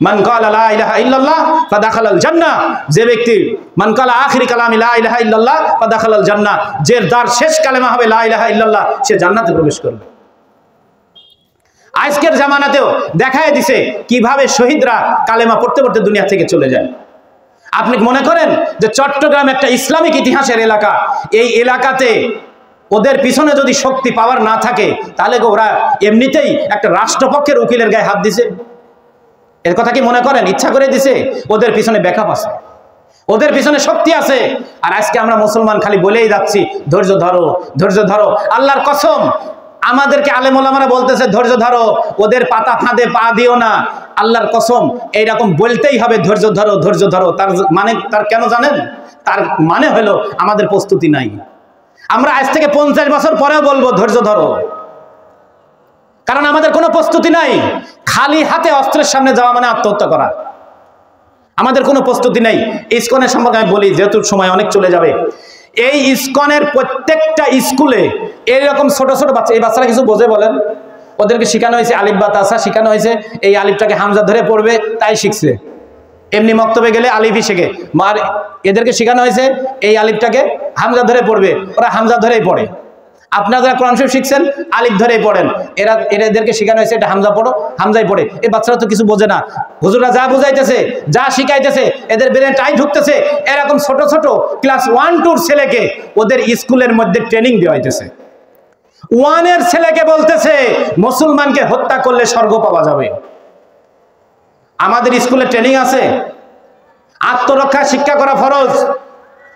মান ক্বালা লা ইলাহা ইল্লাল্লাহ ফাদাখালাল জান্নাহ, যে ব্যক্তি মান ক্বালা আখিরি কালামি লা ইলাহা ইল্লাল্লাহ ফাদাখালাল জান্নাহ, যে যার শেষ কালেমা হবে লা ইলাহা ইল্লাল্লাহ, সে জান্নাতে প্রবেশ করবে। আজকের জামানাতেও দেখায় দিছে কিভাবে শহীদরা কালেমা পড়তে পড়তে দুনিয়া থেকে চলে যায়। আপনি মনে করেন যে চট্টগ্রাম একটা ইসলামিক ইতিহাসের এলাকা, এই এলাকাতে ওদের পিছনে যদি শক্তি পাওয়ার না থাকে, তাহলে ওরা এমনিতেই একটা রাষ্ট্রপক্ষের উকিলের গায়ে হাত দিছে? এর কথা কি মনে করেন ইচ্ছা করে দিছে? ওদের পিছনে ব্যাকআপ আছে, ওদের পিছনে শক্তি আছে। আর আজকে আমরা মুসলমান খালি বলেই যাচ্ছি ধৈর্য ধরো, ধৈর্য ধরো। আল্লাহর কসম, আমাদেরকে আলেম ওলামারা বলতেছে ধৈর্য ধরো, ওদের পাতা ফাঁদে পা দিও না। আল্লাহর কসম, এইরকম বলতেই হবে ধৈর্য ধরো, ধৈর্য ধরো। তার কেন জানেন? তার মানে হলো আমাদের প্রস্তুতি নাই। আমরা আজ থেকে 50 বছর পরেও বলবো ধৈর্য ধরো, কারণ আমাদের কোনো প্রস্তুতি নাই। খালি হাতে অস্ত্রের সামনে যাওয়া মানে আত্মহত্যা করা। আমাদের কোনো প্রস্তুতি নেই। ইসকনের সম্পর্কে আমি বলি, যেহেতু সময় অনেক চলে যাবে। এই ইসকনের প্রত্যেকটা স্কুলে এইরকম ছোট ছোট বাচ্চা, এই বাচ্চারা কিছু বোঝে বলেন? ওদেরকে শেখানো হয়েছে আলিফ বা তাসা, শেখানো হয়েছে এই আলিফটাকে হামজা ধরে পড়বে, তাই শিখছে। এমনি মক্তবে গেলে আলিফই শেখে, আর এদেরকে শেখানো হয়েছে এই আলিফটাকে হামজা ধরে পড়বে, ওরা হামজা ধরেই পড়ে। আপনারা যারা কোরআন শরীফ শিখছেন আলিফ ধরেই পড়েন, এদেরকে শেখানো হয়েছে এটা হামজা পড়ো, হামজাই পড়ে। এই বাচ্চারা তো কিছু বোঝে না। হুজুররা যা বুঝাইতেছে, যা শিখাইতেছে, এদের ব্রেনে টাই ঢুকতেছে। এরকম ছোট ছোট ক্লাস 1-2 ছেলেকে ওদের স্কুলের মধ্যে ট্রেনিং দেওয়া হইতেছে। 1-এর ছেলেকে বলতেছে মুসলমানকে হত্যা করলে স্বর্গ পাওয়া যাবে। আমাদের স্কুলে ট্রেনিং আছে। আত্মরক্ষা শিক্ষা করা ফরজ,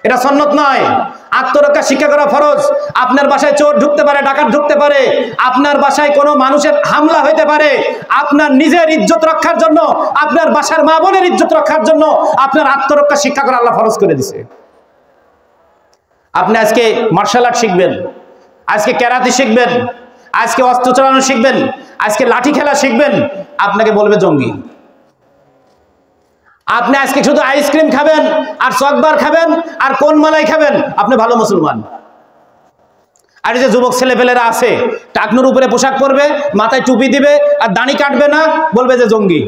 এটা সুন্নাত নয়। আত্মরক্ষা শিক্ষা করা ফরজ। আপনার বাসায় চোর ঢুকতে পারে, ডাকাত ঢুকতে পারে, আপনার বাসায় কোনো মানুষের হামলা হইতে পারে। আপনার নিজের ইজ্জত রক্ষার জন্য, আপনার বাসার মা বোনের ইজ্জত রক্ষার জন্য আপনার আত্মরক্ষা শিক্ষা করা আল্লাহ ফরজ করে দিছে। আপনি আজকে মার্শাল আর্ট শিখবেন, আজকে ক্যারাতে শিখবেন, আজকে অস্ত্র চালানো শিখবেন, আজকে লাঠি খেলা শিখবেন, আপনাকে বলবে জঙ্গি। আপনি আজকে শুধু আইসক্রিম খাবেন আর চকবার খাবেন আর কোন মালাই খাবেন, আপনি ভালো মুসলমান। আর এই যে যুবক ছেলেপেলেরা আছে, টাকনুর উপরে পোশাক পরবে, মাথায় টুপি দিবে আর দাড়ি কাটবে না, বলবে যে জঙ্গি।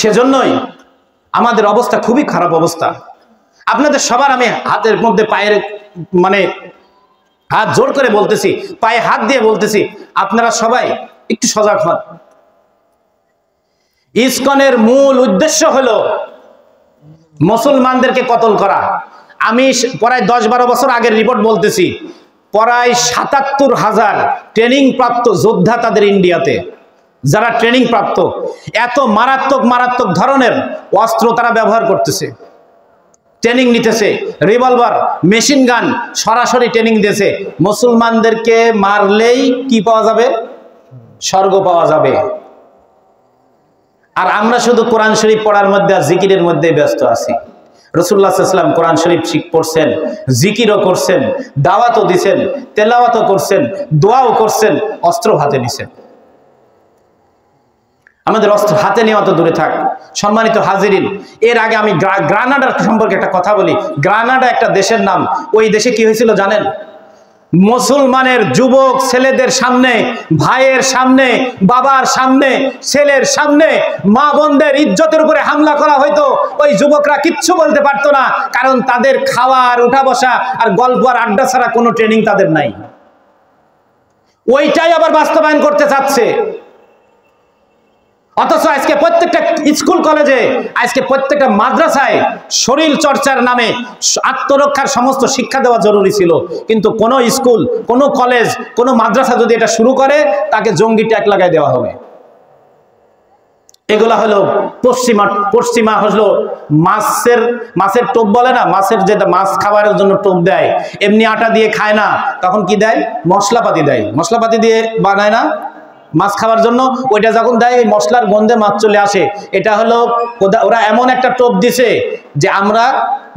সেজন্যই আমাদের অবস্থা খুবই খারাপ অবস্থা। আপনাদের সবার আমি হাতের মধ্যে পায়ের মানে হাত জোর করে বলতেছি, পায়ে হাত দিয়ে বলতেছি, আপনারা সবাই একটু সজাগ হন। ইসকনের মূল উদ্দেশ্য হলো মুসলমানদেরকে কতল করা। আমি প্রায় 10-12 বছর আগের রিপোর্ট বলতেছি, প্রায় 77,000 ট্রেনিং প্রাপ্ত যোদ্ধা তাদের ইন্ডিয়াতে, যারা ট্রেনিং প্রাপ্ত। এত মারাত্মক মারাত্মক ধরনের অস্ত্র তারা ব্যবহার করতেছে, ট্রেনিং নিতেছে, রিভলভার, মেশিন গান, সরাসরি ট্রেনিং দিয়েছে। মুসলমানদেরকে মারলেই কি পাওয়া যাবে? স্বর্গ পাওয়া যাবে। আর আমরা শুধু কোরআন শরীফ পড়ার মধ্যে আর জিকিরের মধ্যে ব্যস্ত আছি। রাসূলুল্লাহ সাল্লাল্লাহু আলাইহি ওয়াসাল্লাম কোরআন শরীফ পড়ছেন, জিকিরও করছেন, দাওয়াতও দিছেন, তেলাওয়াতও করছেন, দোয়াও করছেন, অস্ত্র হাতে নিছেন। আমাদের অস্ত্র হাতে নেওয়া তো দূরে থাক। সম্মানিত হাজিরিন, এর আগে আমি গ্রানাডার সম্পর্কে একটা কথা বলি। গ্রানাডা একটা দেশের নাম। ওই দেশে কি হয়েছিল জানেন? মুসলমানের যুবক ছেলেদের সামনে, ভাইয়ের সামনে, বাবার সামনে, ছেলের সামনে মা বোনদের ইজ্জতের উপরে হামলা করা হয়তো ওই যুবকরা কিচ্ছু বলতে পারতো না, কারণ তাদের খাওয়া আর উঠা বসা আর গল্প আর আড্ডা ছাড়া কোনো ট্রেনিং তাদের নাই। ওইটাই আবার বাস্তবায়ন করতে চাচ্ছে। অথচ আজকে প্রত্যেকটা স্কুল কলেজে, আজকে প্রত্যেকটা মাদ্রাসায় শরীর চর্চার নামে আত্মরক্ষার সমস্ত শিক্ষা দেওয়া জরুরি ছিল, কিন্তু কোনো স্কুল, কোনো কলেজ, কোনো মাদ্রাসা যদি এটা শুরু করে তাকে জঙ্গি ট্যাগ লাগাই দেওয়া হবে। এগুলা হলো পশ্চিমা হলো মাছের টোপ বলে না, মাছের যেটা মাছ খাবারের জন্য টোপ দেয়, এমনি আটা দিয়ে খায় না, তখন কি দেয়? মশলাপাতি দেয়, মশলাপাতি দিয়ে বানায় না মাছ খাওয়ার জন্য, ওইটা যখন দেয় ওই মশলার গন্ধে মাছ চলে আসে। এটা হলো ওরা এমন একটা টোপ দিছে যে আমরা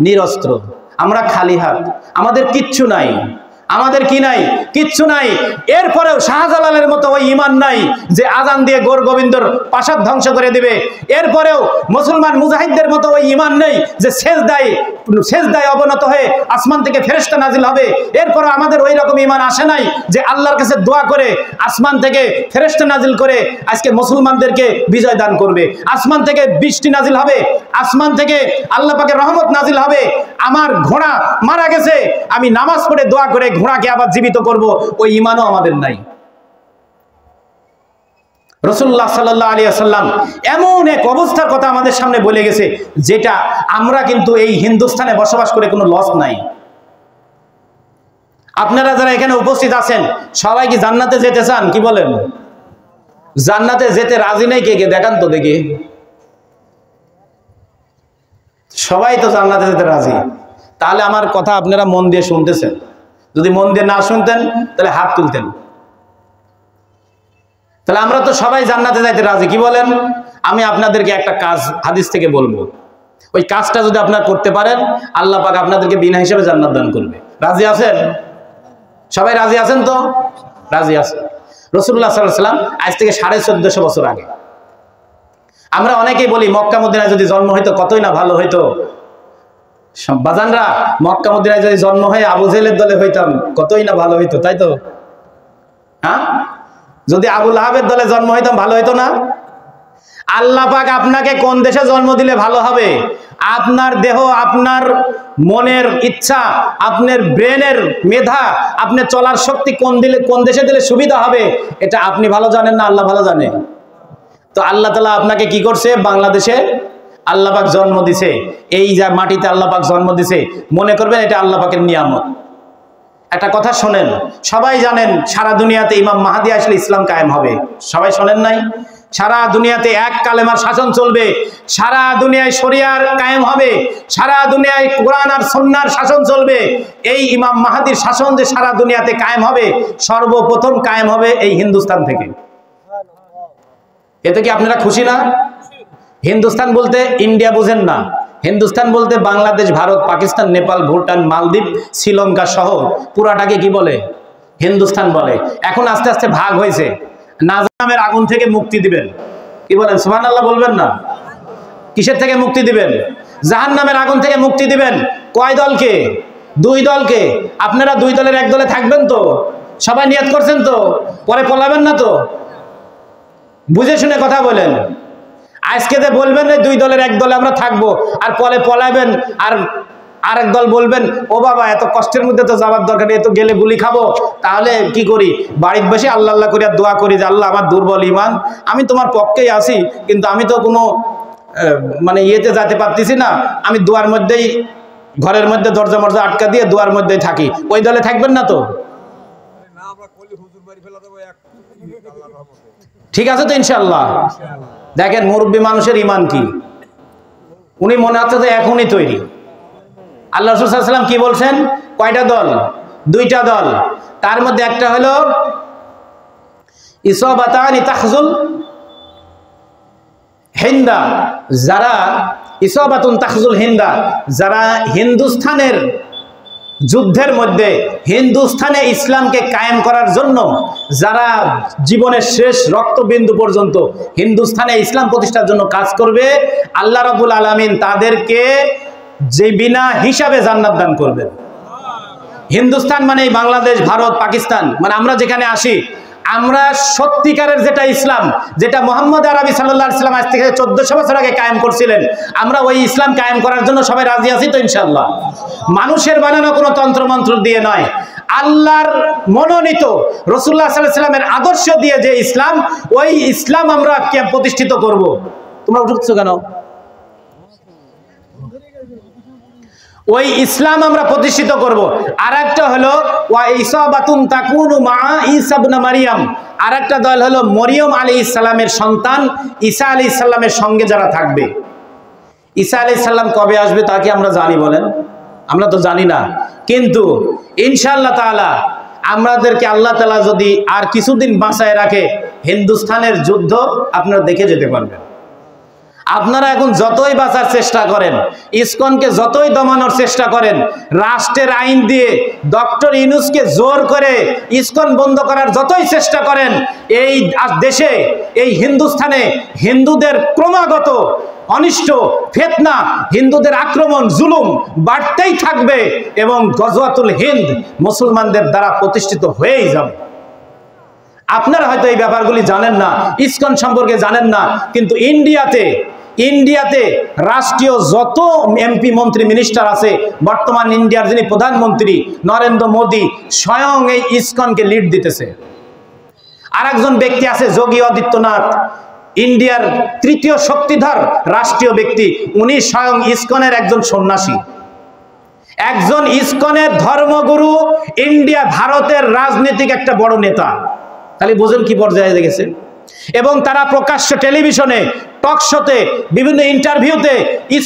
নিরস্ত্র, আমরা খালি হাত, আমাদের কিচ্ছু নাই, আমাদের কি নাই? কিচ্ছু নাই। এরপরেও শাহজালালের মতো ওই ঈমান নাই যে আজান দিয়ে গোর গোবিন্দর প্রাসাদ ধ্বংস করে দিবে। এরপরেও মুসলমান মুজাহিদদের মতো ওই ঈমান নেই যে সেজদায় অবনত হয়ে আসমান থেকে ফেরেশতা নাজিল হবে। এরপরও আমাদের ওই রকম ঈমান আসে নাই যে আল্লাহর কাছে দোয়া করে আসমান থেকে ফেরেশতা নাজিল করে আজকে মুসলমানদেরকে বিজয় দান করবে, আসমান থেকে বৃষ্টি নাজিল হবে, আসমান থেকে আল্লাহ পাকের রহমত নাজিল হবে। আমার ঘোড়া মারা গেছে, আমি নামাজ পড়ে দোয়া করে ঘোড়াকে আবার জীবিত করব, ওই ঈমানও আমাদের নাই। রাসূলুল্লাহ সাল্লাল্লাহু আলাইহি ওয়াসাল্লাম এমন এক অবস্থার কথা আমাদের সামনে বলে গেছে, যেটা আমরা কিন্তু এই হিন্দুস্তানে বসবাস করে কোনো লস নাই। আপনারা যারা এখানে উপস্থিত আছেন সবাই কি জান্নাতে যেতে চান? কি বলেন? জান্নাতে যেতে রাজি নেই কে কে? দেখান তো দেখি। সবাই তো জান্নাতে যেতে রাজি। তাহলে আমার কথা আপনারা মন দিয়ে শুনতেছেন, যদি মন দিয়ে না শুনতেন তাহলে হাত তুলতেন। তাহলে আমরা তো সবাই জান্নাতে যাইতে রাজি, কি বলেন? আমি আপনাদেরকে একটা কাজ হাদিস থেকে বলবো, ওই কাজটা যদি আপনারা করতে পারেন আল্লাহ পাক আপনাদেরকে বিনা হিসেবে জান্নাত দান করবে। রাজি আছেন? সবাই রাজি আছেন তো? রাজি আছেন। রাসূলুল্লাহ সাল্লাল্লাহু আলাইহি ওয়াসাল্লাম আজ থেকে 1450 বছর আগে, আমরা অনেকেই বলি মক্কা মদিনায় যদি জন্ম হইতো কতই না ভালো হইতো। বাজানরা, মক্কা মদিনায় যদি জন্ম হয়ে আবু জেহেলের দলে হইতাম কতই না ভালো হইতো, তাই তো? হ্যাঁ, যদি আবু লাহাবের দলে জন্ম হইতাম ভালো হইতো না? আল্লাহ পাক আপনাকে কোন দেশে জন্ম দিলে ভালো হবে, আপনার দেহ, আপনার মনের ইচ্ছা, আপনার ব্রেনের মেধা, আপনার চলার শক্তি কোন দেশে দিলে সুবিধা হবে, এটা আপনি ভালো জানেন না আল্লাহ ভালো জানে? তো আল্লাহ তাআলা আপনাকে কি করছে? বাংলাদেশে আল্লাহ পাক জন্ম দিছে, এই যা মাটিতে আল্লাহ পাক জন্ম দিছে, মনে করবেন এটা আল্লাহ পাকের নিয়ামত। একটা কথা শোনেন, সবাই জানেন সারা দুনিয়াতে ইমাম মাহদী আসলে ইসলাম কায়েম হবে, সবাই শোনেন নাই? সারা দুনিয়াতে এক কালেমার শাসন চলবে, সারা দুনিয়ায় শরিয়ার কায়েম হবে, সারা দুনিয়ায় কোরআন আর সুন্নাহর শাসন চলবে। এই ইমাম মাহদীর শাসন যে সারা দুনিয়াতে কায়েম হবে, সর্বপ্রথম কায়েম হবে এই হিন্দুস্তান থেকে। এতে কি আপনারা খুশি না? হিন্দুস্তান বলতে ইন্ডিয়া বুঝেন না, হিন্দুস্তান বলতে বাংলাদেশ, ভারত, পাকিস্তান, নেপাল, ভুটান, মালদ্বীপ, শ্রীলঙ্কা সহ পুরাটাকে কি বলে? হিন্দুস্তান বলে। এখন আস্তে আস্তে ভাগ হয়েছে। নামের আগুন থেকে মুক্তি দিবেন, কি বলেন? সুবহানাল্লাহ বলবেন না? কিসের থেকে মুক্তি দিবেন? জাহান্নামের আগুন থেকে মুক্তি দিবেন। কয় দলকে? 2 দলকে। আপনারা 2 দলের এক দলে থাকবেন তো? সবাই নিয়ত করছেন তো? পরে পলাবেন না তো? বুঝে শুনে কথা বলেন। আজকে যে বলবেন 2 দলের এক দলে আমরা থাকবো, আর পরে পলাবেন, আর আরেক দল বলবেন ও বাবা এত কষ্টের মধ্যে তো যাওয়ার দরকার নেই, তো গেলে গুলি খাবো, তাহলে কি করি? বাড়িতে বসে আল্লাহ আল্লাহ করে দোয়া করি যে আল্লাহ আমার দুর্বল ঈমান, আমি তোমার পক্ষেই আছি, কিন্তু আমি তো কোনো মানে ইয়েতে যেতে পারতেছি না, আমি দোয়ার মধ্যেই, ঘরের মধ্যে দরজা মরজা আটকা দিয়ে দোয়ার মধ্যেই থাকি। ওই দলে থাকবেন না তো? ঠিক আছে তো ইনশাআল্লাহ? দেখেন মুরব্বী মানুষের ঈমান কি, উনি মনে হচ্ছে যে এখনই তৈরি। আল্লাহ রাসূল সাল্লাল্লাহু আলাইহি ওয়াসাল্লাম কি বলছেন? কয়টা দল? 2টা দল। তার মধ্যে একটা হলো ইসাবাতানি তাখজুল হিন্দা, যারা ইসাবাতুন তাখজুল হিন্দা, যারা হিন্দুস্তানের যুদ্ধের মধ্যে হিন্দুস্তানে ইসলামকে কায়েম করার জন্য যারা জীবনের শেষ রক্তবিন্দু পর্যন্ত হিন্দুস্তানে ইসলাম প্রতিষ্ঠার জন্য কাজ করবে, আল্লাহ রাব্বুল আলামিন তাদেরকে যে বিনা হিসাবে জান্নাত দান করবেন। হিন্দুস্তান মানে বাংলাদেশ, ভারত, পাকিস্তান, মানে আমরা যেখানে আসি, আমরা সত্যিকারের যেটা ইসলাম, যেটা মুহাম্মদ আরবি সাল্লাল্লাহু আলাইহি ওয়াসাল্লাম আজ থেকে 1400 বছর আগে কায়েম করছিলেন, আমরা ওই ইসলাম কায়েম করার জন্য সবাই রাজি আছি তো ইনশাআল্লাহ। মানুষের বানানো কোনো তন্ত্রমন্ত্র দিয়ে নয়, আল্লাহর মনোনীত রাসূলুল্লাহ সাল্লাল্লাহু আলাইহি ওয়াসাল্লামের আদর্শ দিয়ে যে ইসলাম, ওই ইসলাম আমরা প্রতিষ্ঠিত করব। তোমরা উঠছো কেন? ওই ইসলাম আমরা প্রতিষ্ঠিত করব। আর একটা হলো ওয়া ইসাবাতুন তাকুনু মা ঈসা ইবনে মারইয়াম, আর একটা দল হলো মরিয়ম আলাইহিস সালামের সন্তান ঈসা আলাইহিস সালামের সঙ্গে যারা থাকবে। ঈসা আলাইহিস সালাম কবে আসবে তা কি আমরা জানি বলেন? আমরা তো জানি না, কিন্তু ইনশাআল্লাহ তাআলা আমাদেরকে আল্লাহ তাআলা যদি আর কিছুদিন বাঁচায় রাখে, হিন্দুস্তানের যুদ্ধ আপনারা দেখে যেতে পারবেন। আপনারা এখন যতই বাঁচার চেষ্টা করেন, ইসকনকে যতই দমানোর চেষ্টা করেন, রাষ্ট্রের আইন দিয়ে ডক্টর ইউনূসকে জোর করে ইসকন বন্ধ করার যতই চেষ্টা করেন, এই দেশে, এই হিন্দুস্তানে হিন্দুদের ক্রমাগত অনিষ্ট, ফিতনা, হিন্দুদের আক্রমণ, জুলুম বাড়তেই থাকবে এবং গজওয়াতুল হিন্দ মুসলমানদের দ্বারা প্রতিষ্ঠিত হয়েই যাবে। আপনারা হয়তো এই ব্যাপারগুলি জানেন না, ইসকন সম্পর্কে জানেন না, কিন্তু ইন্ডিয়াতে রাষ্ট্রীয় যত এমপি, মন্ত্রী, মিনিস্টার আছে, বর্তমান ইন্ডিয়ার যিনি প্রধানমন্ত্রী নরেন্দ্র মোদী স্বয়ং এই ইসকনকে লিড দিতেছে। আর একজন ব্যক্তি আছে যোগী আদিত্যনাথ, ইন্ডিয়ার তৃতীয় শক্তিধর রাষ্ট্রীয় ব্যক্তি, উনি স্বয়ং ইসকনের একজন সন্ন্যাসী, একজন ইসকনের ধর্মগুরু, ইন্ডিয়া, ভারতের রাজনৈতিক একটা বড় নেতা। তাহলে বুঝেন কি পর্যায়ে গেছে। এবং তারা প্রকাশ্য টেলিভিশনে, টক শোতে, বিভিন্ন ইন্টারভিউতে,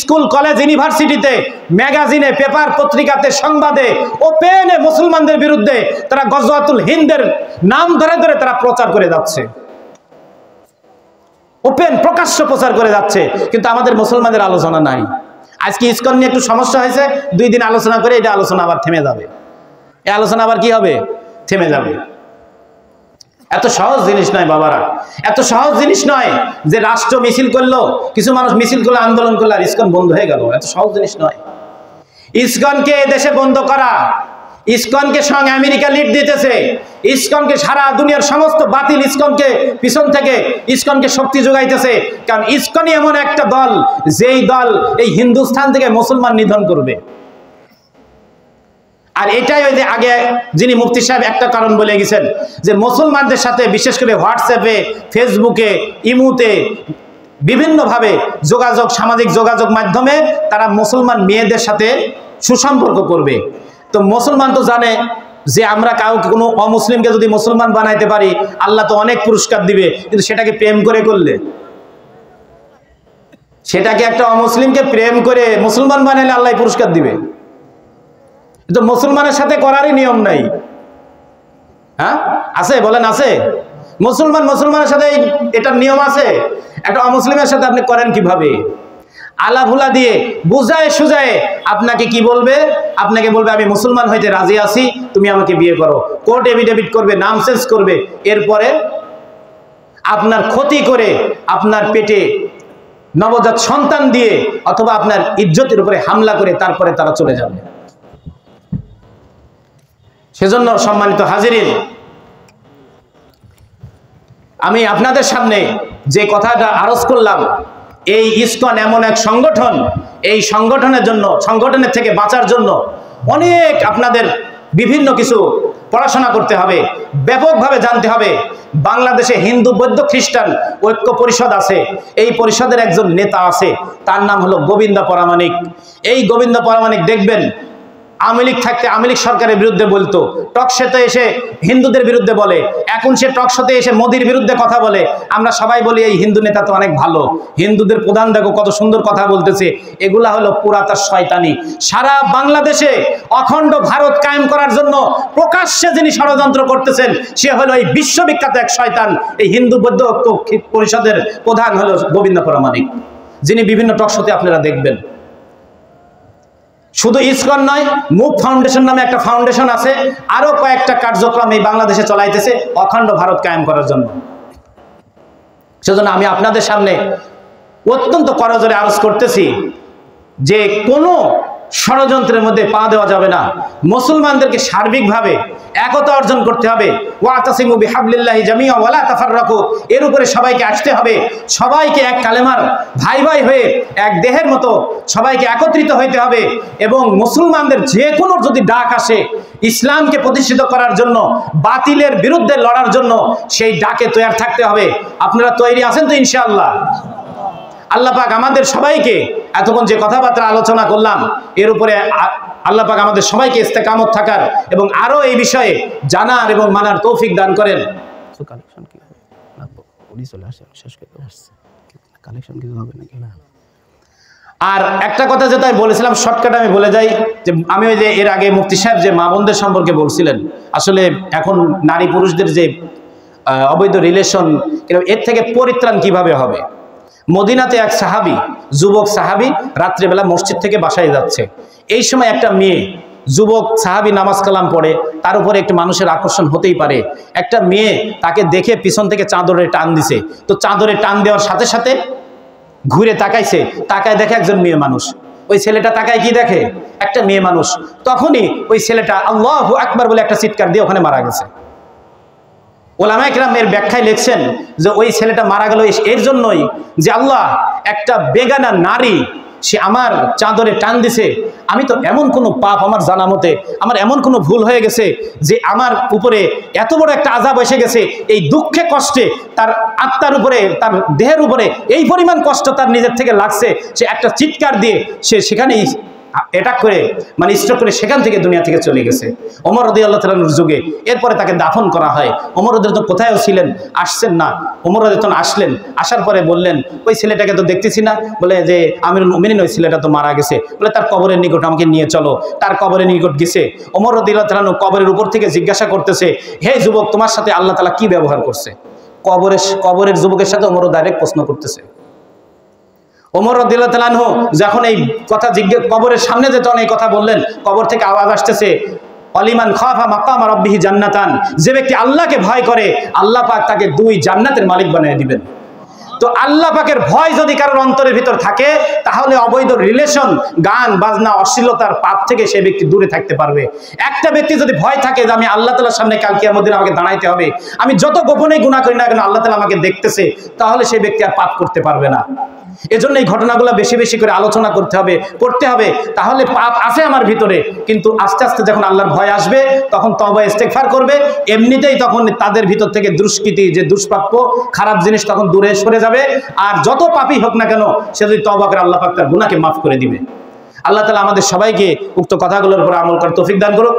স্কুল, কলেজ, ইউনিভার্সিটিতে, ম্যাগাজিনে, পেপার, পত্রিকাতে, সংবাদে ওপেনে মুসলমানদের বিরুদ্ধে তারা গজওয়াতুল হিন্দের নাম ধরে ধরে তারা প্রচার করে যাচ্ছে, ওপেন প্রকাশ্য প্রচার করে যাচ্ছে। কিন্তু আমাদের মুসলমানদের আলোচনা নাই। আজকে ইসকন নিয়ে একটু সমস্যা হয়েছে, 2 দিন আলোচনা করে এটা আলোচনা আবার থেমে যাবে। এই আলোচনা আবার কি হবে? থেমে যাবে। এত সহজ জিনিস নয় বাবারা, এত সহজ জিনিস নয় যে রাষ্ট্র মিছিল করলো, কিছু মানুষ মিছিল করলো, আন্দোলন করলো আর ইসকন বন্ধ হয়ে গেল। এত সহজ জিনিস নয়। ইসকনকে দেশে বন্ধ করা, ইসকনকে সঙ্গে আমেরিকা লিড দিতেছে, ইসকনকে সারা দুনিয়ার সমস্ত বাতিল ইসকনকে পিছন থেকে ইসকনকে শক্তি যোগাইতেছে। কারণ ইসকনই এমন একটা দল, যেই দল এই হিন্দুস্তান থেকে মুসলমান নিধন করবে। আর এটাই ওই যে আগে যিনি মুফতি সাহেব একটা কারণ বলে গেছেন, যে মুসলমানদের সাথে বিশেষ করে হোয়াটসঅ্যাপে, ফেসবুকে, ইমুতে বিভিন্নভাবে যোগাযোগ, সামাজিক যোগাযোগ মাধ্যমে তারা মুসলমান মেয়েদের সাথে সুসম্পর্ক করবে। তো মুসলমান তো জানে যে আমরা কাউকে, কোনো অমুসলিমকে যদি মুসলমান বানাইতে পারি আল্লাহ তো অনেক পুরস্কার দিবে, কিন্তু সেটাকে প্রেম করে করলে, সেটাকে একটা অমুসলিমকে প্রেম করে মুসলমান বানাইলে আল্লাহ পুরস্কার দিবে? তো মুসলমানের সাথে করারই নিয়ম নাই। হ্যাঁ আছে? বলেন আছে? মুসলমানের সাথে এটার নিয়ম আছে। একটা অমুসলিমের সাথে আপনি করেন কিভাবে? আলাভুলা দিয়ে বুঝায় সুজায় আপনাকে কি বলবে? আপনাকে বলবে আমি মুসলমান হইতে রাজি আছি, তুমি আমাকে বিয়ে করো। কোর্ট এফিডেভিট করবে, নাম চেঞ্জ করবে, এরপরে আপনার ক্ষতি করে আপনার পেটে নবজাত সন্তান দিয়ে অথবা আপনার ইজ্জতের উপরে হামলা করে তারপরে তারা চলে যাবে। সেজন্য সম্মানিত হাজিরিন, আমি আপনাদের সামনে যে কথাটা আরজ করলাম, এই ইসকন এমন এক সংগঠন, এই সংগঠনের জন্য, সংগঠনের থেকে বাঁচার জন্য অনেক আপনাদের বিভিন্ন কিছু পড়াশোনা করতে হবে, ব্যাপকভাবে জানতে হবে। বাংলাদেশে হিন্দু, বৌদ্ধ, খ্রিস্টান ঐক্য পরিষদ আছে। এই পরিষদের একজন নেতা আছে, তার নাম হলো গোবিন্দ পরামানিক। এই গোবিন্দ পরামানিক দেখবেন আওয়ামী লীগ থাকতে আওয়ামী লীগ সরকারের বিরুদ্ধে বলতো, টকশোতে এসে হিন্দুদের বিরুদ্ধে বলে, এখন সে টকশোতে এসে মোদির বিরুদ্ধে কথা বলে। আমরা সবাই বলি এই হিন্দু নেতা তো অনেক ভালো, হিন্দুদের প্রধান দেখো কত সুন্দর কথা বলতেছে। এগুলা হলো পুরাতন শয়তানি। সারা বাংলাদেশে অখণ্ড ভারত কায়েম করার জন্য প্রকাশ্যে যিনি ষড়যন্ত্র করতেছেন, সে হলো এই বিশ্ববিখ্যাত এক শয়তান। এই হিন্দু বৌদ্ধ ঐক্য পরিষদের প্রধান হলো গোবিন্দ পরামানিক, যিনি বিভিন্ন টকশোতে আপনারা দেখবেন। শুধু ইসকন নয়, মুখ ফাউন্ডেশন নামে একটা ফাউন্ডেশন আছে, আরো কয়েকটা কার্যক্রম এই বাংলাদেশে চলাইতেছে অখণ্ড ভারত কায়েম করার জন্য। সেজন্য আমি আপনাদের সামনে অত্যন্ত করজোরে আরজ করতেছি যে কোনো ষড়যন্ত্রের মধ্যে পা দেওয়া যাবে না। মুসলমানদেরকে সার্বিকভাবে একতা অর্জন করতে হবে। ওয়াতাসিমু বিহাবলিল্লাহি জামিআ ওয়ালা তাফাররাকু, এর উপরে সবাইকে আসতে হবে। সবাইকে এক কালেমার ভাই ভাই হয়ে এক দেহের মতো সবাইকে একত্রিত হইতে হবে। এবং মুসলমানদের যে কোনো যদি ডাক আসে ইসলামকে প্রতিষ্ঠিত করার জন্য, বাতিলের বিরুদ্ধে লড়ার জন্য, সেই ডাকে তৈরি থাকতে হবে। আপনারা তৈরি আছেন তো ইনশাআল্লাহ? আল্লাহ পাক আমাদের সবাইকে এতক্ষণ যে কথাবার্তা আলোচনা করলাম এর উপরে আল্লাহ পাক আমাদের সবাইকে ইস্তেকামত থাকার এবং আরো এই বিষয়ে জানার এবং মানার তৌফিক দান করেন। কালেকশন কি হবে না, উনি চলে আসে শেষ করে আসছে, কালেকশন কি হবে নাকি না? আর একটা কথা যেটা আমি বলেছিলাম শর্টকাট আমি বলে যাই, যে আমি ওই যে এর আগে মুফতি সাহেব যে মা বোনদের সম্পর্কে বলছিলেন, আসলে এখন নারী পুরুষদের যে অবৈধ রিলেশন, এর থেকে পরিত্রাণ কিভাবে হবে। মদিনাতে এক সাহাবী, যুবক সাহাবী রাত্রিবেলা মসজিদ থেকে বাসায় যাচ্ছে। এই সময় একটা মেয়ে, যুবক সাহাবী নামাজ কালাম পড়ে, তার উপরে একটি মানুষের আকর্ষণ হতেই পারে। একটা মেয়ে তাকে দেখে পিছন থেকে চাদরে টান দিছে, তো চাদরে টান দেওয়ার সাথে সাথে ঘুরে তাকাইছে, তাকায় দেখে একজন মেয়ে মানুষ। ওই ছেলেটা তাকায় কি দেখে? একটা মেয়ে মানুষ। তখনই ওই ছেলেটা আল্লাহু আকবার বলে একটা চিৎকার দিয়ে ওখানে মারা গেছে। ওলামায়ে কেরাম এর ব্যাখ্যায় লিখছেন যে ওই ছেলেটা মারা গেল এর জন্যই যে আল্লাহ একটা বেগানা নারী সে আমার চাদরে টান দিছে, আমি তো এমন কোনো পাপ আমার জানা মতে, আমার এমন কোনো ভুল হয়ে গেছে যে আমার উপরে এত বড় একটা আযাব এসে গেছে, এই দুঃখে কষ্টে তার আত্মার উপরে, তার দেহের উপরে এই পরিমাণ কষ্ট তার নিজের থেকে লাগছে, সে একটা চিৎকার দিয়ে সে সেখানেই অ্যাটাক করে মানে স্ট্রোক করে সেখান থেকে দুনিয়া থেকে চলে গেছে ওমর রাদিয়াল্লাহু তাআলার যুগে। এরপরে তাকে দাফন করা হয়। ওমর রাদিয়াল্লাহু কোথায়ও ছিলেন, আসছেন না। ওমর রাদিয়াল্লাহু আসলেন, আসার পরে বললেন ওই ছেলেটাকে তো দেখতেছি না, বলে যে আমিরুল মুমিনিন ওই ছেলেটা তো মারা গেছে, বলে তার কবরের নিকট আমাকে নিয়ে চলো। তার কবরের নিকট গেছে। ওমর রাদিয়াল্লাহু তাআলা কবরের উপর থেকে জিজ্ঞাসা করতেছে, হে যুবক, তোমার সাথে আল্লাহ তাআলা কি ব্যবহার করছে? কবরের যুবকের সাথে ওমর ডাইরেক্ট প্রশ্ন করতেছে। ওমর রাদিয়াল্লাহু তাআলা আনহু যখন এই কথা কবরের সামনে যে তখন এই কথা বললেন, কবর থেকে আওয়াজ আসতেছে, অলিমান খাফা মাকাম রাব্বিহি জান্নাতান, যে ব্যক্তি আল্লাহকে ভয় করে আল্লাহ পাক তাকে 2 জান্নাতের মালিক বানিয়ে দিবেন। তো আল্লাহ পাকের ভয় যদি কারোর অন্তরের ভিতর থাকে তাহলে অবৈধ রিলেশন, গান বাজনা, অশ্লীলতার পাপ থেকে সে ব্যক্তি দূরে থাকতে পারবে। একটা ব্যক্তি যদি ভয় থাকে যে আমি আল্লাহ তাআলার সামনে কাল কিয়ামতের দিনে আমাকে দাঁড়াইতে হবে, আমি যত গোপনে গুনাহ করি না কেন আল্লাহ তাআলা আমাকে দেখতেছে, তাহলে সেই ব্যক্তি আর পাপ করতে পারবে না। এজন্য এই ঘটনাগুলো বেশি বেশি করে আলোচনা করতে হবে, পড়তে হবে। তাহলে পাপ আছে আমার ভিতরে, কিন্তু আস্তে আস্তে যখন আল্লাহর ভয় আসবে তখন তওবা ইস্তেগফার করবে, এমনিতেই তখন তাদের ভিতর থেকে দুষ্কৃতি, যে দুষ্প্রাপ্য খারাপ জিনিস তখন দূরে সরে যাবে। আর যত পাপী হোক না কেন সে যদি তওবা করে আল্লাহ পাক তার গুনাহকে মাফ করে দিবে। আল্লাহ তাআলা আমাদের সবাইকে উক্ত কথাগুলোর উপর আমল করার তৌফিক দান করুক।